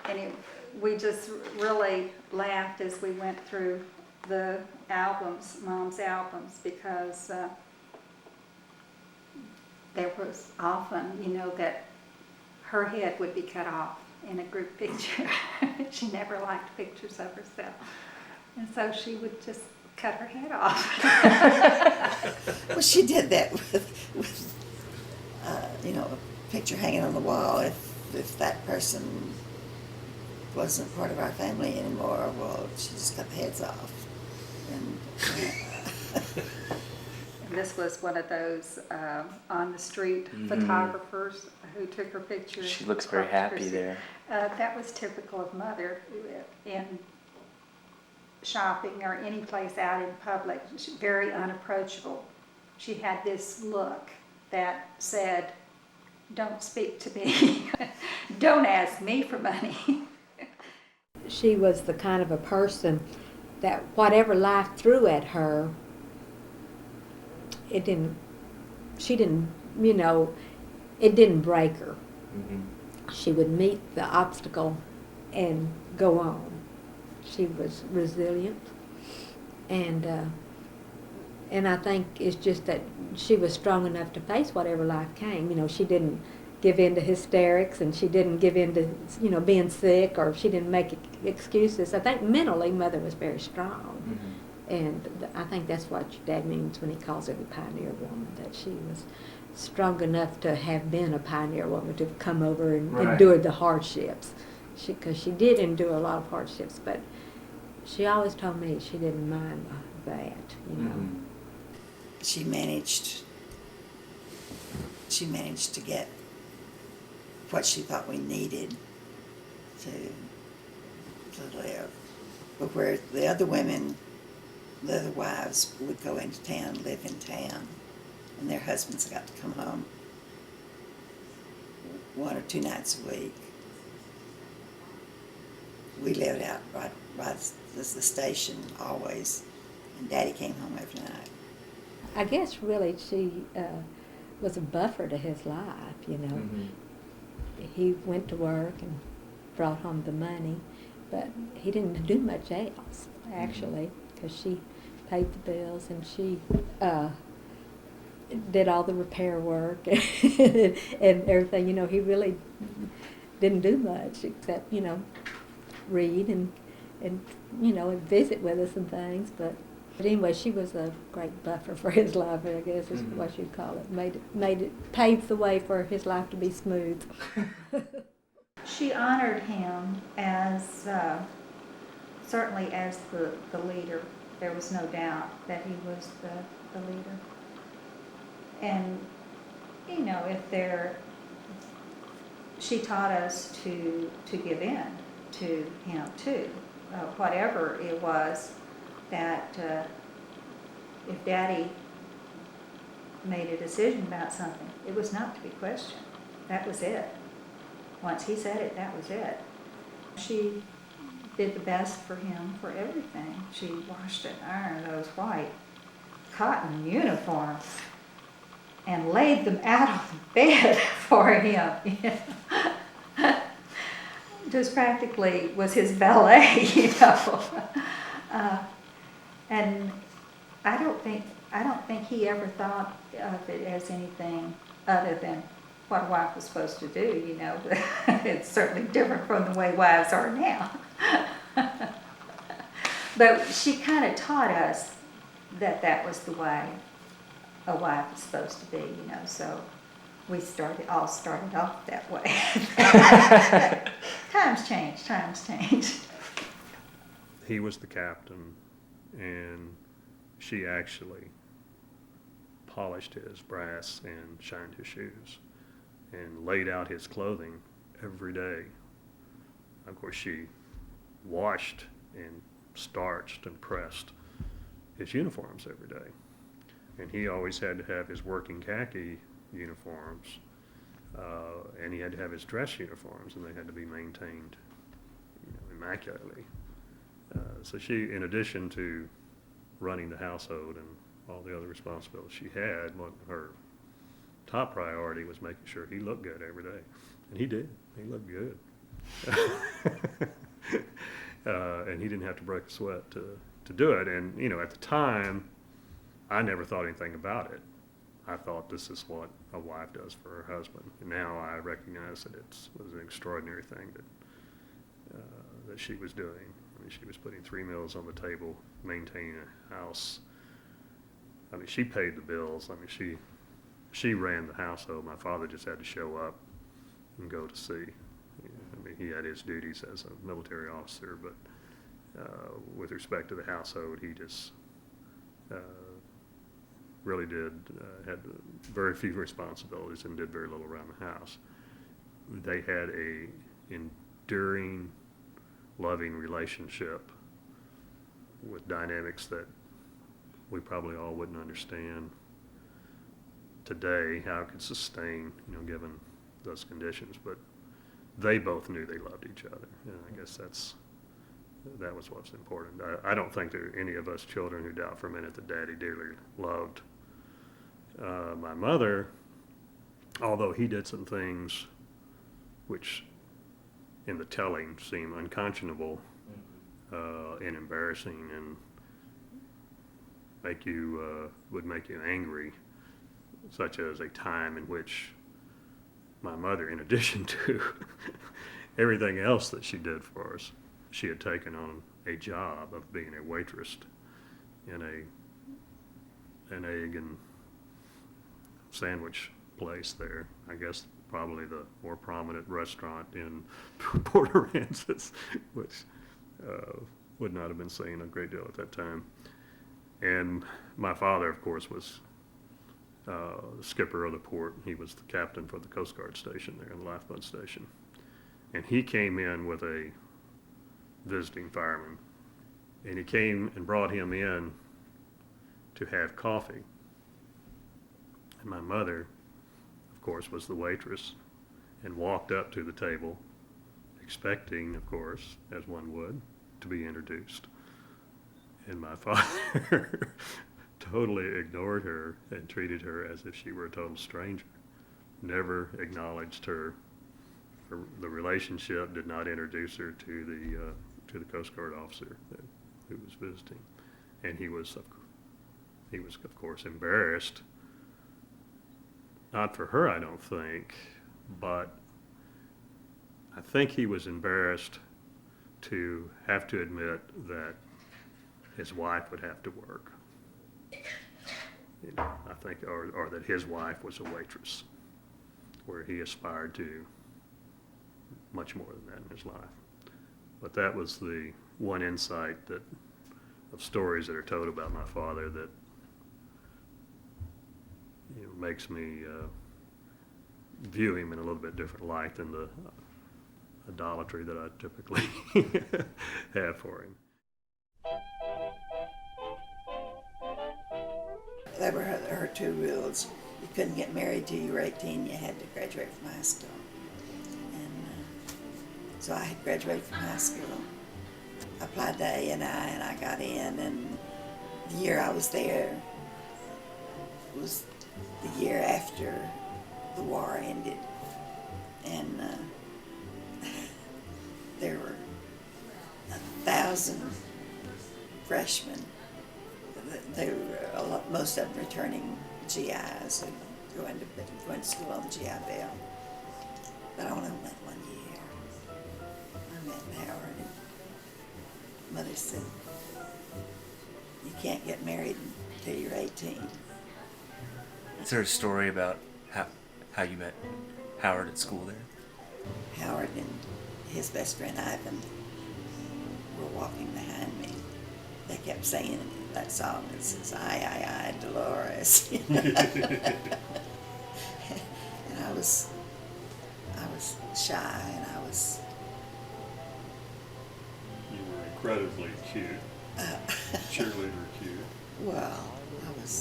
And we just really laughed as we went through the albums, Mom's albums, because there was often, that her head would be cut off in a group picture. She never liked pictures of herself. And so she would just cut her head off. Well, she did that with a picture hanging on the wall. If that person wasn't part of our family anymore, well, she just cut the heads off. And this was one of those on the street photographers who took her picture. She looks very happy there. That was typical of Mother in shopping or any place out in public. She's very unapproachable. She had this look that said, "Don't speak to me. Don't ask me for money." She was the kind of a person that whatever life threw at her, it didn't, she didn't, you know, it didn't break her. She would meet the obstacle and go on. She was resilient, and I think it's just that she was strong enough to face whatever life came. You know, she didn't give in to hysterics, and she didn't give in to, you know, being sick, or she didn't make excuses. I think mentally, Mother was very strong, and I think that's what your Dad means when he calls her the pioneer woman, that she was strong enough to have been a pioneer woman, to come over and endure the hardships. Because she did endure a lot of hardships, but she always told me she didn't mind that, you know. She managed to get what she thought we needed to live. But where the other women, the other wives would go into town, live in town, and their husbands got to come home 1 or 2 nights a week. We lived out right by the station always, and Daddy came home every night. I guess really she was a buffer to his life, you know. He went to work and brought home the money, but he didn't do much else, actually, because she paid the bills and she did all the repair work and everything. You know, he really didn't do much except, you know, read and you know, and visit with us and things. But anyway, she was a great buffer for his life, I guess is what you'd call it. Made it paved the way for his life to be smooth. She honored him as, certainly as the leader. There was no doubt that he was the leader. And, you know, she taught us to give in to him too. Whatever it was that if Daddy made a decision about something, it was not to be questioned. That was it. Once he said it, that was it. She did the best for him for everything. She washed and ironed those white cotton uniforms and laid them out on the bed for him. Just practically was his valet, you know. And I don't think he ever thought of it as anything other than what a wife was supposed to do, you know. It's certainly different from the way wives are now. But she kind of taught us that was the way a wife is supposed to be, you know. So we all started off that way. Times change. He was the captain, and she actually polished his brass and shined his shoes and laid out his clothing every day. Of course, she washed and starched and pressed his uniforms every day. And he always had to have his working khaki uniforms, and he had to have his dress uniforms, and they had to be maintained, you know, immaculately. So she, in addition to running the household and all the other responsibilities she had, her top priority was making sure he looked good every day. And he did. He looked good. And he didn't have to break a sweat to do it. And, you know, at the time, I never thought anything about it. I thought this is what a wife does for her husband. And now I recognize that it was an extraordinary thing that she was doing. I mean, she was putting 3 meals on the table, maintaining a house. I mean, she paid the bills. I mean, she ran the household. My father just had to show up and go to sea. I mean, he had his duties as a military officer, but with respect to the household, he just really had very few responsibilities and did very little around the house. They had a enduring, loving relationship with dynamics that we probably all wouldn't understand today, how it could sustain, you know, given those conditions. But they both knew they loved each other, and I guess that was what's important. I don't think there are any of us children who doubt for a minute that Daddy dearly loved My mother, although he did some things which in the telling seem unconscionable and embarrassing and would make you angry, such as a time in which my mother, in addition to everything else that she did for us, she had taken on a job of being a waitress in an egg and sandwich place there. I guess probably the more prominent restaurant in Port Aransas, which would not have been seen a great deal at that time. And my father, of course, was the skipper of the port. He was the captain for the Coast Guard station there, the lifeboat station. And he came in with a visiting fireman. And he came and brought him in to have coffee. And my mother, of course, was the waitress and walked up to the table, expecting, of course, as one would, to be introduced. And my father totally ignored her and treated her as if she were a total stranger. Never acknowledged her. The relationship, did not introduce her to the Coast Guard officer who was visiting. And he was of course embarrassed. Not for her, I don't think, but I think he was embarrassed to have to admit that his wife would have to work. I think, or that his wife was a waitress, where he aspired to much more than that in his life. But that was the one insight of stories that are told about my father that makes me view him in a little bit different light than the idolatry that I typically have for him. There were her two rules. You couldn't get married till you were 18. You had to graduate from high school. And so I had graduated from high school. I applied to A&I and I got in. And the year I was there was the year after the war ended. And there were 1,000 freshmen. They were most of them returning GIs who going to school on the GI Bill. But I only went 1 year. I met Howard, and Mother said, "You can't get married until you're 18." Is there a story about how you met Howard at school there? Howard and his best friend Ivan were walking behind me. They kept singing that song that says, I, Dolores. And I was shy, and I was... You were incredibly cute, cheerleader cute. Well, I was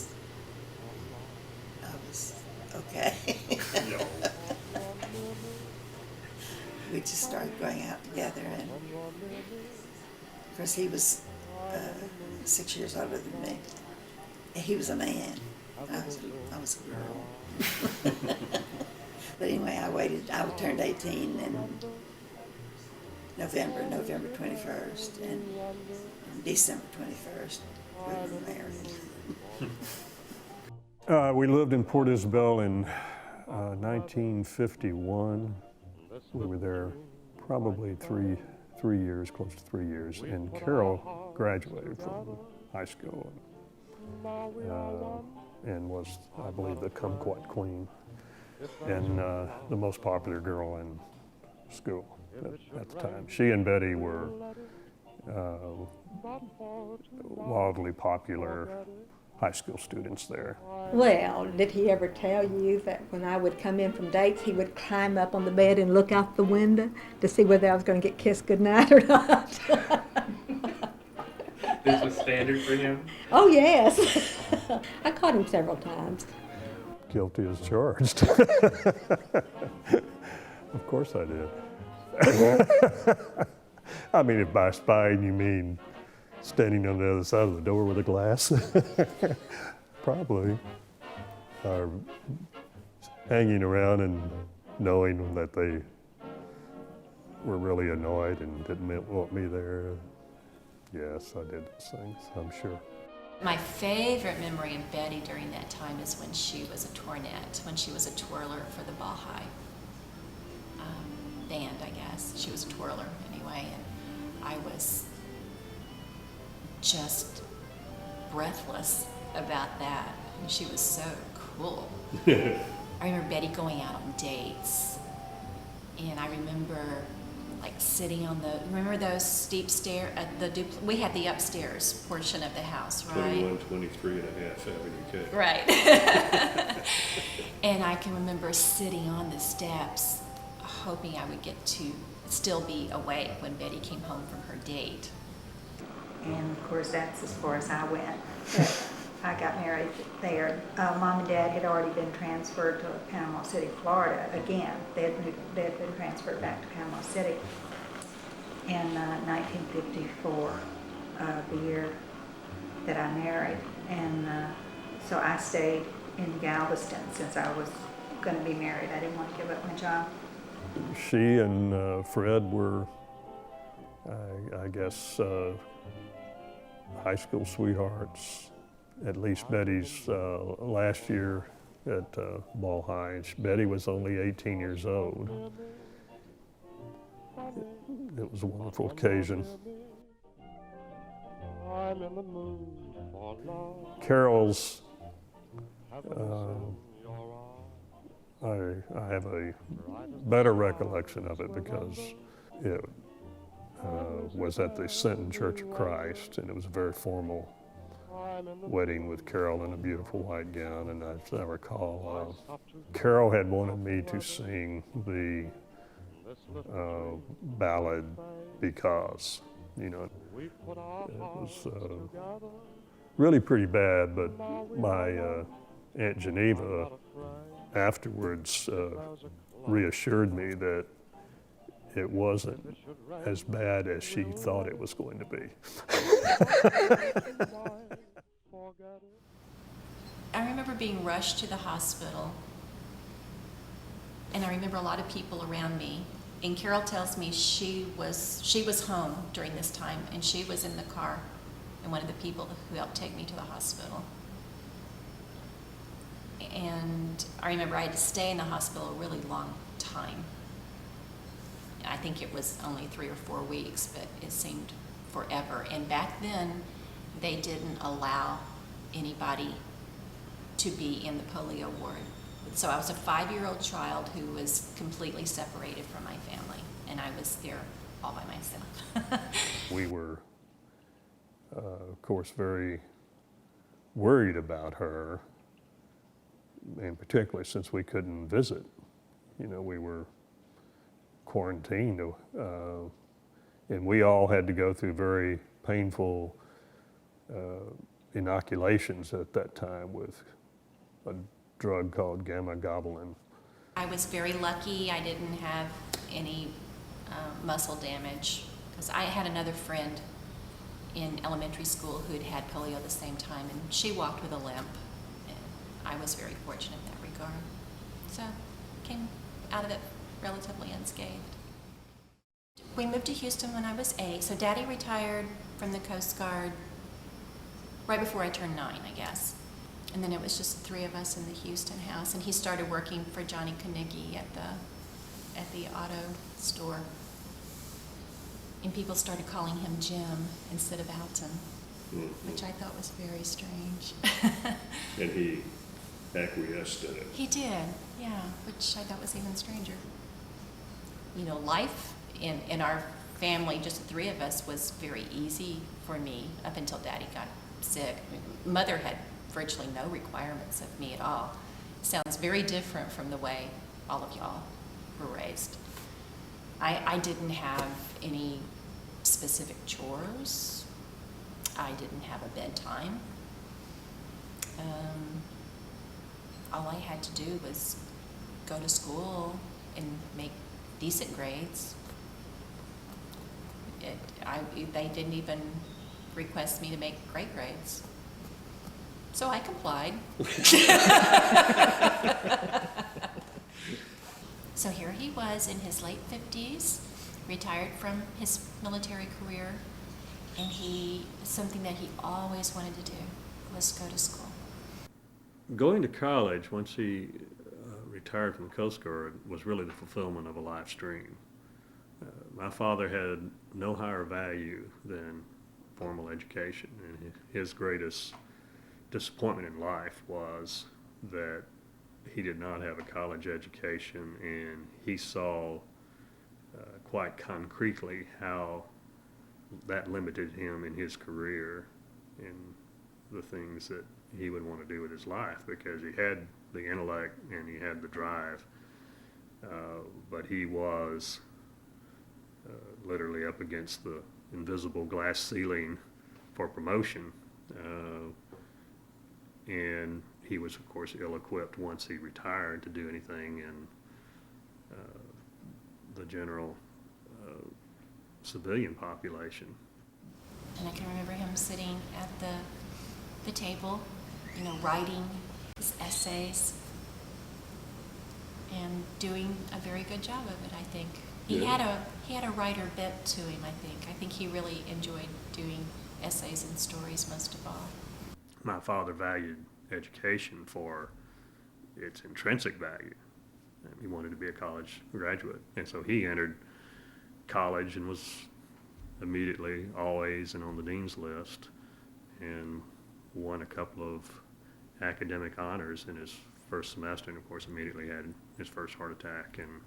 okay. Yeah. We just started going out together, and of course he was 6 years older than me. He was a man. I was a girl. But anyway, I turned 18 in November 21st, and on December 21st, we were married. We lived in Port Isabel in 1951. We were there probably three years, close to 3 years, and Carol graduated from high school and was, I believe, the kumquat queen and the most popular girl in school at the time. She and Betty were wildly popular high school students there. Well, did he ever tell you that when I would come in from dates, he would climb up on the bed and look out the window to see whether I was going to get kissed goodnight or not? This was standard for him? Oh, yes. I caught him several times. Guilty as charged. Of course I did. I mean, if by spying you mean standing on the other side of the door with a glass, probably. are hanging around and knowing that they were really annoyed and didn't want me there. Yes, I did those things, I'm sure. My favorite memory of Betty during that time is when she was a tornette, when she was a twirler for the Baha'i band, I guess. She was a twirler anyway, and I was just breathless about that. And she was so cool. I remember Betty going out on dates, and I remember like sitting on the, remember those steep stair at we had the upstairs portion of the house, right? 2123 and a half Avenue K. Right. And I can remember sitting on the steps hoping I would get to still be awake when Betty came home from her date. And of course, that's as far as I went. I got married there. Mom and Dad had already been transferred to Panama City, Florida. Again, they had been transferred back to Panama City in 1954, the year that I married. And so I stayed in Galveston since I was going to be married. I didn't want to give up my job. She and Fred were, I guess, high school sweethearts. At least Betty's last year at Ball High. Betty was only 18 years old. It was a wonderful occasion. Carol's, I have a better recollection of it because it was at the Senton Church of Christ, and it was a very formal wedding with Carol in a beautiful white gown. And as I recall, Carol had wanted me to sing the ballad Because, you know. It was really pretty bad, but my Aunt Geneva afterwards reassured me that it wasn't as bad as she thought it was going to be. I remember being rushed to the hospital, and I remember a lot of people around me. And Carol tells me she was home during this time, and she was in the car, and one of the people who helped take me to the hospital. And I remember I had to stay in the hospital a really long time. I think it was only 3 or 4 weeks, but it seemed forever. And back then, they didn't allow anybody to be in the polio ward. So I was a 5-year-old child who was completely separated from my family, and I was there all by myself. We were, of course, very worried about her, and particularly since we couldn't visit. You know, we were quarantined, and we all had to go through very painful inoculations at that time with a drug called gamma globulin. I was very lucky I didn't have any muscle damage, because I had another friend in elementary school who had had polio at the same time, and she walked with a limp, and I was very fortunate in that regard. So came out of it relatively unscathed. We moved to Houston when I was 8, so Daddy retired from the Coast Guard right before I turned 9, I guess. And then it was just 3 of us in the Houston house, and he started working for Johnny Carnegie at the auto store. And people started calling him Jim instead of Alton, which I thought was very strange. And he acquiesced in it. He did, yeah, which I thought was even stranger. You know, life in our family, just the 3 of us, was very easy for me up until Daddy got sick. I mean, Mother had virtually no requirements of me at all. Sounds very different from the way all of y'all were raised. I didn't have any specific chores. I didn't have a bedtime. All I had to do was go to school and make decent grades. They didn't even request me to make great grades. So I complied. So here he was in his late 50s, retired from his military career, and something that he always wanted to do was go to school. Going to college, once he retired from the Coast Guard, was really the fulfillment of a life's dream. My father had no higher value than formal education, and his greatest disappointment in life was that he did not have a college education, and he saw quite concretely how that limited him in his career and the things that he would want to do with his life, because he had the intellect and he had the drive, but he was literally up against the invisible glass ceiling for promotion, and he was, of course, ill-equipped once he retired to do anything in the general civilian population. And I can remember him sitting at the table, writing his essays and doing a very good job of it, I think. He had a writer bent to him, I think. I think he really enjoyed doing essays and stories most of all. My father valued education for its intrinsic value. He wanted to be a college graduate, and so he entered college and was immediately always and on the dean's list, and won a couple of academic honors in his first semester, and of course immediately had his first heart attack, and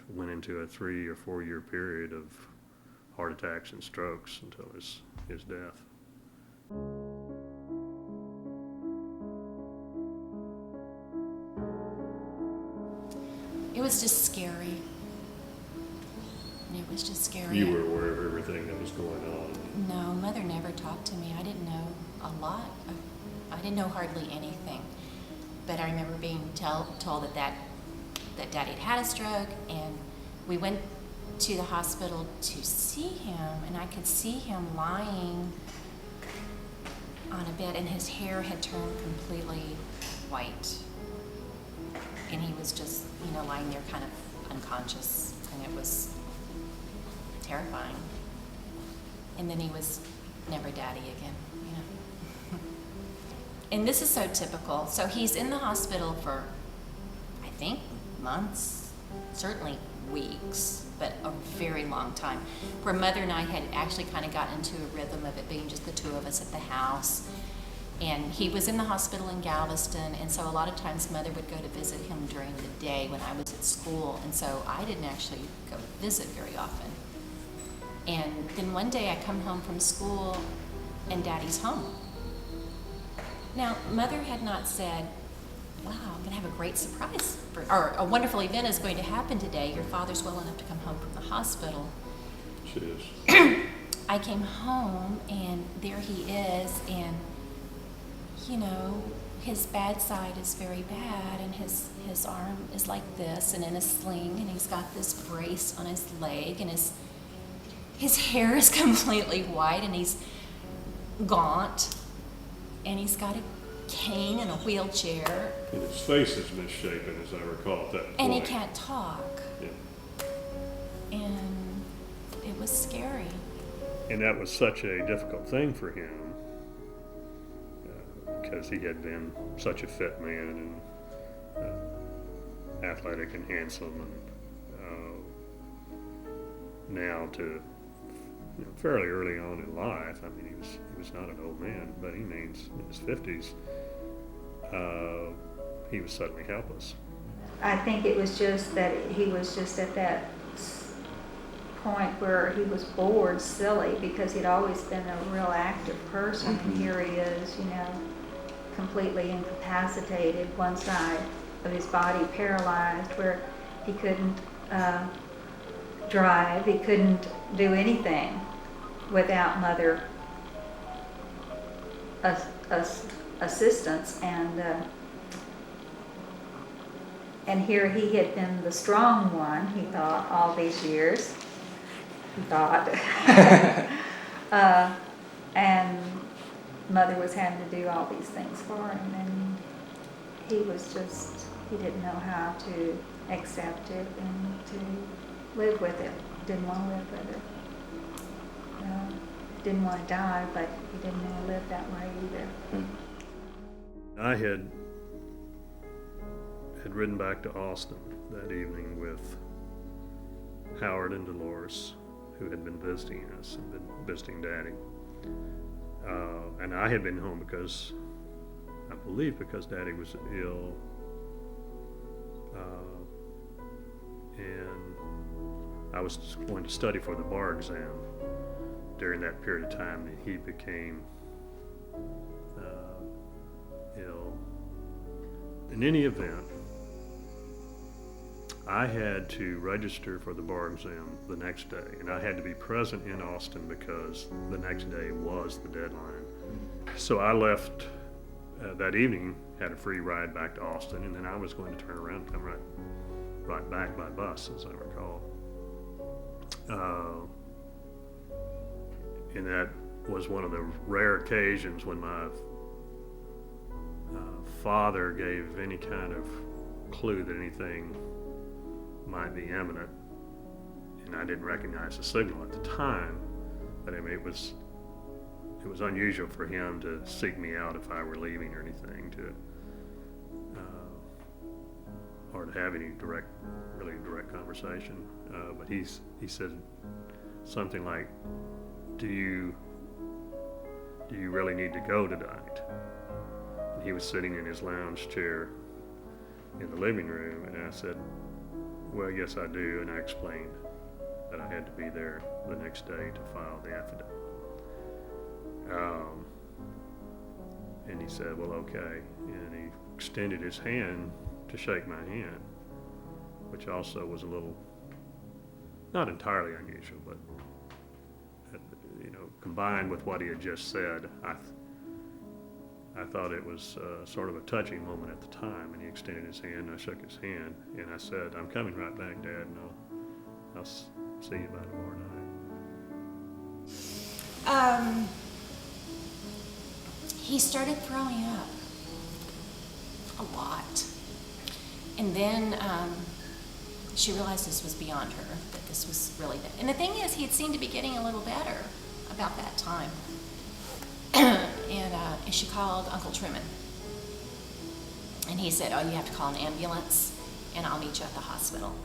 went into a 3 or 4 year period of heart attacks and strokes until his death. It was just scary. It was just scary. You were aware of everything that was going on? No, Mother never talked to me. I didn't know a lot. I didn't know hardly anything. But I remember being told that Daddy had had a stroke, and we went to the hospital to see him, and I could see him lying on a bed, and his hair had turned completely white. And he was just, lying there kind of unconscious, and it was terrifying. And then he was never Daddy again, And this is so typical. So he's in the hospital for, I think, months, certainly weeks, but a very long time, where Mother and I had actually kind of gotten into a rhythm of it being just the two of us at the house. And he was in the hospital in Galveston, and so a lot of times Mother would go to visit him during the day when I was at school, and so I didn't actually go visit very often. And then one day I come home from school, and Daddy's home. Now, Mother had not said, wow, I'm going to have a great surprise, or a wonderful event is going to happen today. Your father's well enough to come home from the hospital. She is. I came home, and there he is, and his bad side is very bad, and his arm is like this and in a sling, and he's got this brace on his leg, and his hair is completely white, and he's gaunt, and he's got a cane and a wheelchair. And his face is misshapen, as I recall at that point. And he can't talk. Yeah. And it was scary. And that was such a difficult thing for him, because he had been such a fit man and athletic and handsome, and now to fairly early on in life, I mean, he was not an old man, but he means in his 50s, he was suddenly helpless. I think it was just that he was just at that point where he was bored, silly, because he'd always been a real active person, and here he is, completely incapacitated, one side of his body paralyzed, where he couldn't drive, he couldn't do anything without Mother assistance, and here he had been the strong one, he thought, all these years, and mother was having to do all these things for him, and he didn't know how to accept it and to live with it. Didn't want to live with it. Didn't want to die, but he didn't want to live that way either. I had ridden back to Austin that evening with Howard and Dolores, who had been visiting us and been visiting Daddy. And I had been home because, I believe because Daddy was ill. And I was going to study for the bar exam during that period of time, and he became ill. In any event, I had to register for the bar exam the next day, and I had to be present in Austin because the next day was the deadline. So I left that evening, had a free ride back to Austin, and then I was going to turn around and come right back by bus, as I recall. And that was one of the rare occasions when my father gave any kind of clue that anything might be imminent, and I didn't recognize the signal at the time, but I mean it was unusual for him to seek me out if I were leaving or anything, or to have any really direct conversation. But he said something like, "Do you really need to go tonight?" And he was sitting in his lounge chair in the living room, and I said, "Well, yes, I do," and I explained that I had to be there the next day to file the affidavit. And he said, "Well, okay," and he extended his hand to shake my hand, which also was a little, not entirely unusual, but combined with what he had just said, I thought it was sort of a touching moment at the time, and he extended his hand, and I shook his hand, and I said, "I'm coming right back, Dad, and I'll see you by tomorrow night." He started throwing up a lot. And then she realized this was beyond her, that this was really bad. And the thing is, he had seemed to be getting a little better about that time. And she called Uncle Truman. And he said, "Oh, you have to call an ambulance, and I'll meet you at the hospital."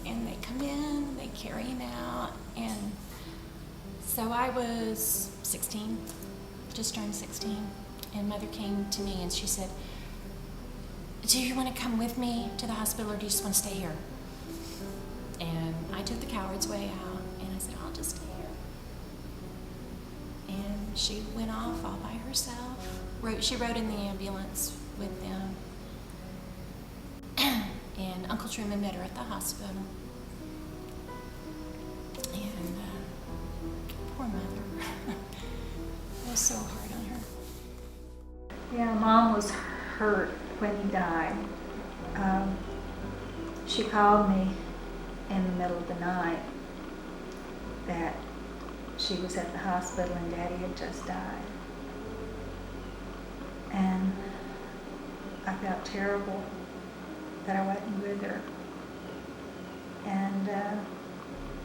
And they come in, they carry him out. And so I was 16, just turned 16. And Mother came to me and she said, "Do you want to come with me to the hospital, or do you just want to stay here?" And I took the coward's way out, and I said, "I'll just stay here." And she went off all by herself. She rode in the ambulance with them. And Uncle Truman met her at the hospital. And poor Mother. It was so hard on her. Yeah, Mom was hurt when he died. She called me in the middle of the night that she was at the hospital and Daddy had just died. And I felt terrible that I wasn't with her, and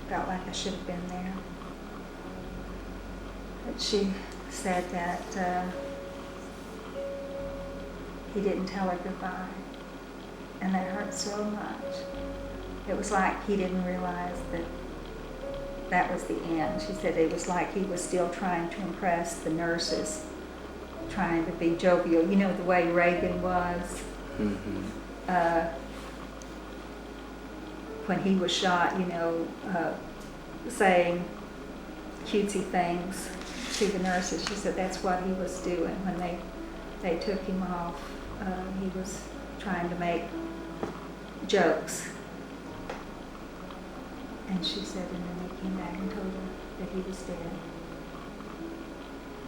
felt like I should have been there. But she said that he didn't tell her goodbye, and that hurt so much. It was like he didn't realize that was the end. She said it was like he was still trying to impress the nurses, trying to be jovial. You know, the way Reagan was. When he was shot, saying cutesy things to the nurses. She said that's what he was doing when they took him off. He was trying to make jokes. And she said, and then they came back and told her that he was dead.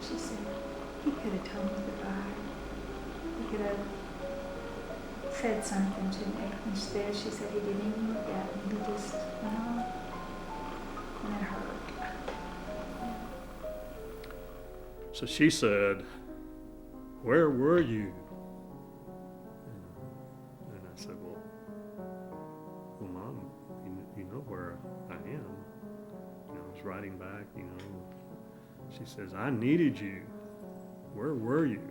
She said, he could have told me goodbye. He could have said something to me. Instead, she said he didn't even look at me. He just went on. And it hurt. So she said, "Where were you?" And I said, well, Mom, you know where I am. I was writing back, She says, "I needed you. Where were you?"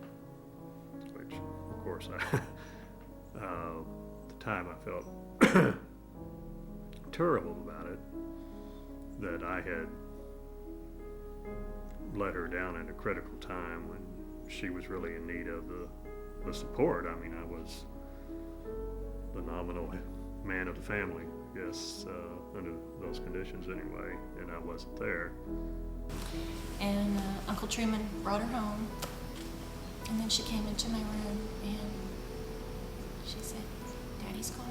Which, of course, at the time I felt terrible about it, that I had let her down at a critical time when she was really in need of the support. I mean, I was the nominal man of the family, I guess, under those conditions anyway, and I wasn't there. And Uncle Truman brought her home, and then she came into my room, and she said, "Daddy's gone."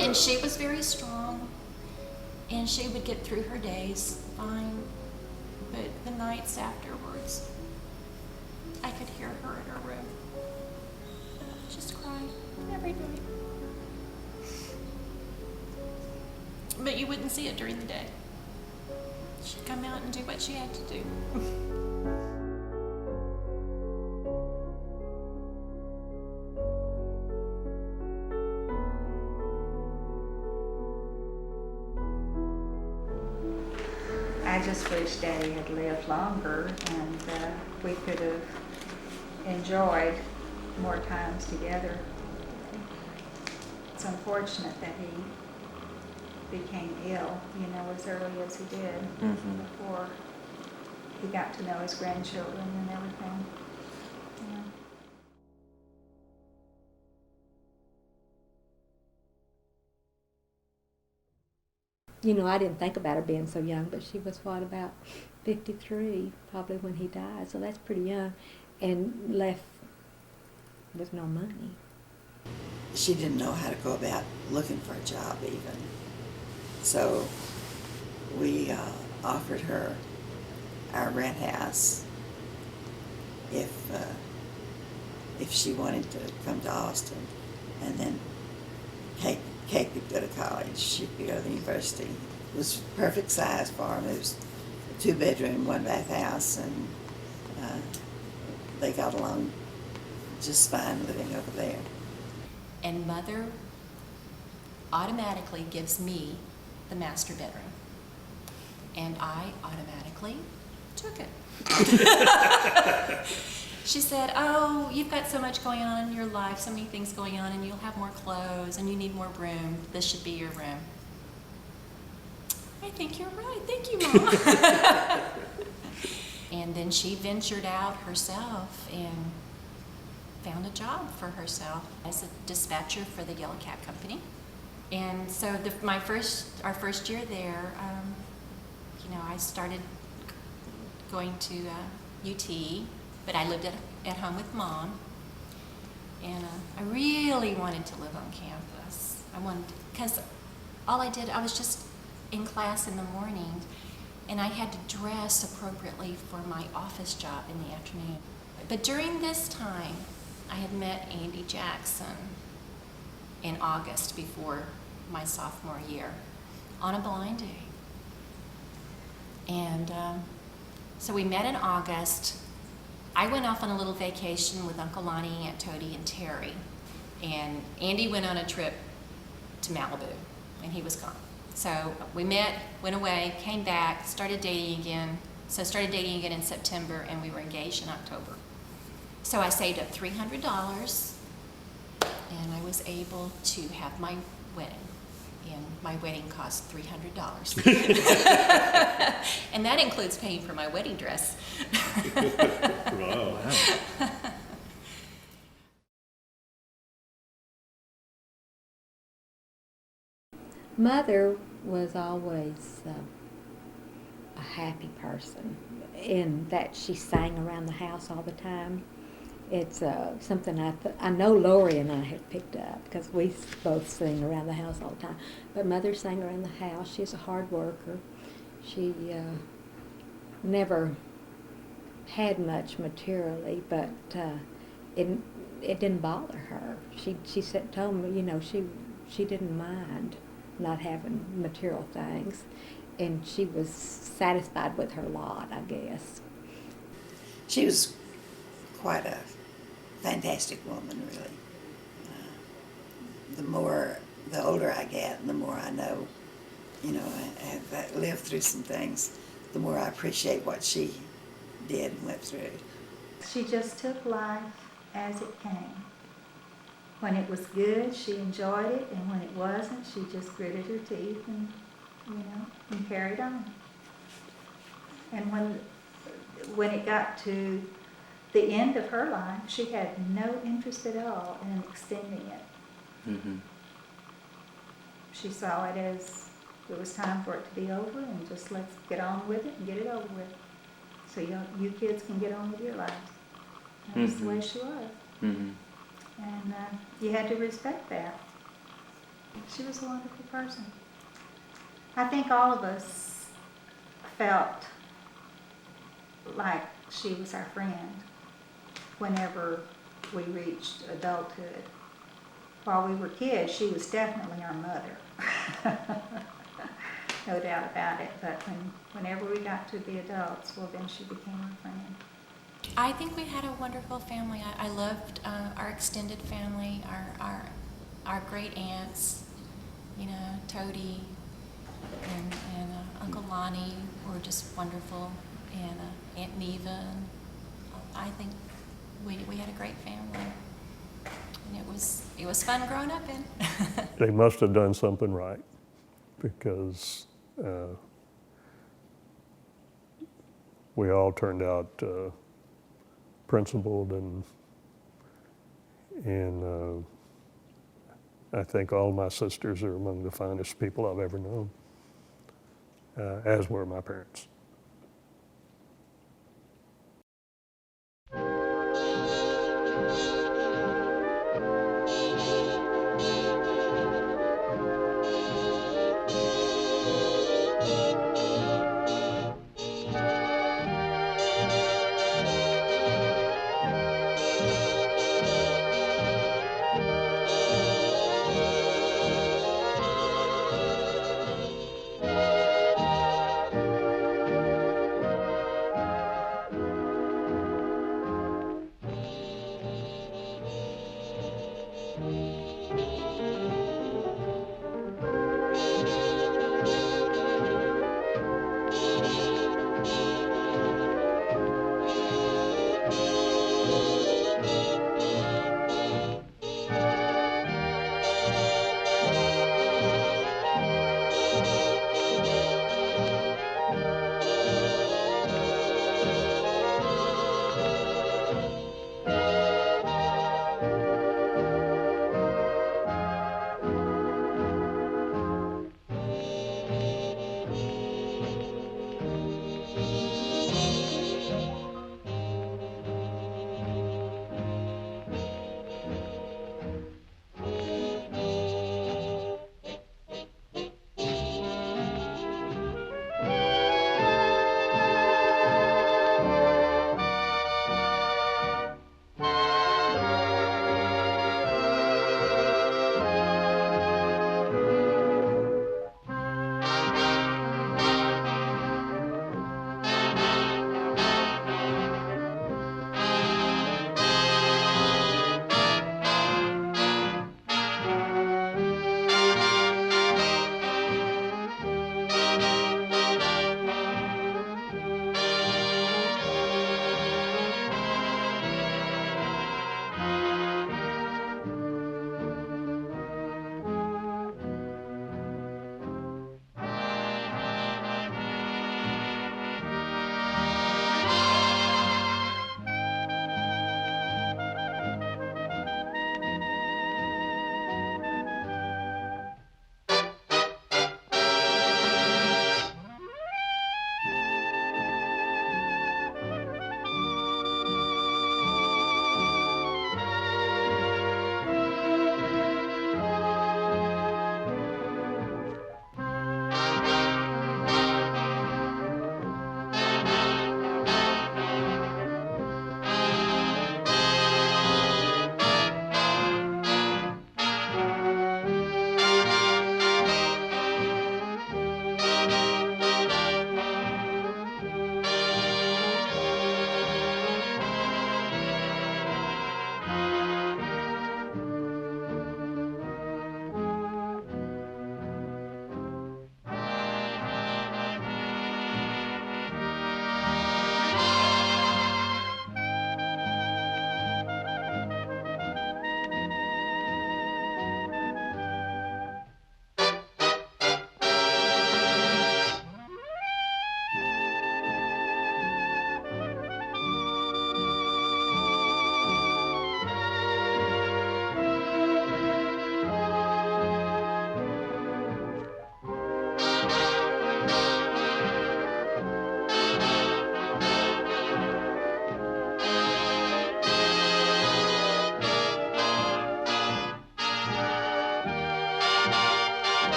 And she was very strong, and she would get through her days fine, but the nights afterwards, I could hear her in her room just cry every night. But you wouldn't see it during the day. She'd come out and do what she had to do. I just wish Daddy had lived longer and we could have enjoyed more times together. It's unfortunate that he became ill, as early as he did, before he got to know his grandchildren and everything. I didn't think about her being so young, but she was, about 53, probably when he died, so that's pretty young, and left with no money. She didn't know how to go about looking for a job even. So we offered her our rent house if she wanted to come to Austin, and then Kate could go to college. She could go to the university. It was perfect size for them. It was a 2-bedroom, 1-bath house, and they got along just fine living over there. And Mother automatically gives me the master bedroom. And I automatically took it. She said, "Oh, you've got so much going on in your life, so many things going on, and you'll have more clothes, and you need more room. This should be your room." I think you're right. Thank you, Mom. And then she ventured out herself and found a job for herself as a dispatcher for the Yellow Cab Company. And so our first year there, I started going to UT, but I lived at home with Mom. And I really wanted to live on campus. Because all I did, I was just in class in the morning, and I had to dress appropriately for my office job in the afternoon. But during this time, I had met Andy Jackson in August before my sophomore year on a blind date. And so we met in August. I went off on a little vacation with Uncle Lonnie, Aunt Toadie, and Terry. And Andy went on a trip to Malibu, and he was gone. So we met, went away, came back, started dating again. So started dating again in September, and we were engaged in October. So I saved up $300, and I was able to have my wedding. And my wedding cost $300. And that includes paying for my wedding dress. Wow. Mother was always a happy person in that she sang around the house all the time. It's something I know Lori and I have picked up because we both sing around the house all the time. But Mother sang around the house. She's a hard worker. She never had much materially, but it didn't bother her. She told me, she didn't mind not having material things. And she was satisfied with her lot, I guess. She was quite a fantastic woman, really. The older I get, the more I know, I've lived through some things, the more I appreciate what she did and went through. She just took life as it came. When it was good, she enjoyed it, and when it wasn't, she just gritted her teeth and carried on. And when it got to the end of her life, she had no interest at all in extending it. Mm-hmm. She saw it as it was time for it to be over, and just let's get on with it and get it over with. So you kids can get on with your lives. That's the way she was. Mm-hmm. And you had to respect that. She was a wonderful person. I think all of us felt like she was our friend whenever we reached adulthood. While we were kids, she was definitely our mother. No doubt about it. But whenever we got to be adults, well, then she became our friend. I think we had a wonderful family. I loved our extended family, our great aunts, Toady and Uncle Lonnie were just wonderful, and Aunt Neva. And I think we had a great family, and it was fun growing up in. They must have done something right, because we all turned out principled, and I think all my sisters are among the finest people I've ever known, as were my parents.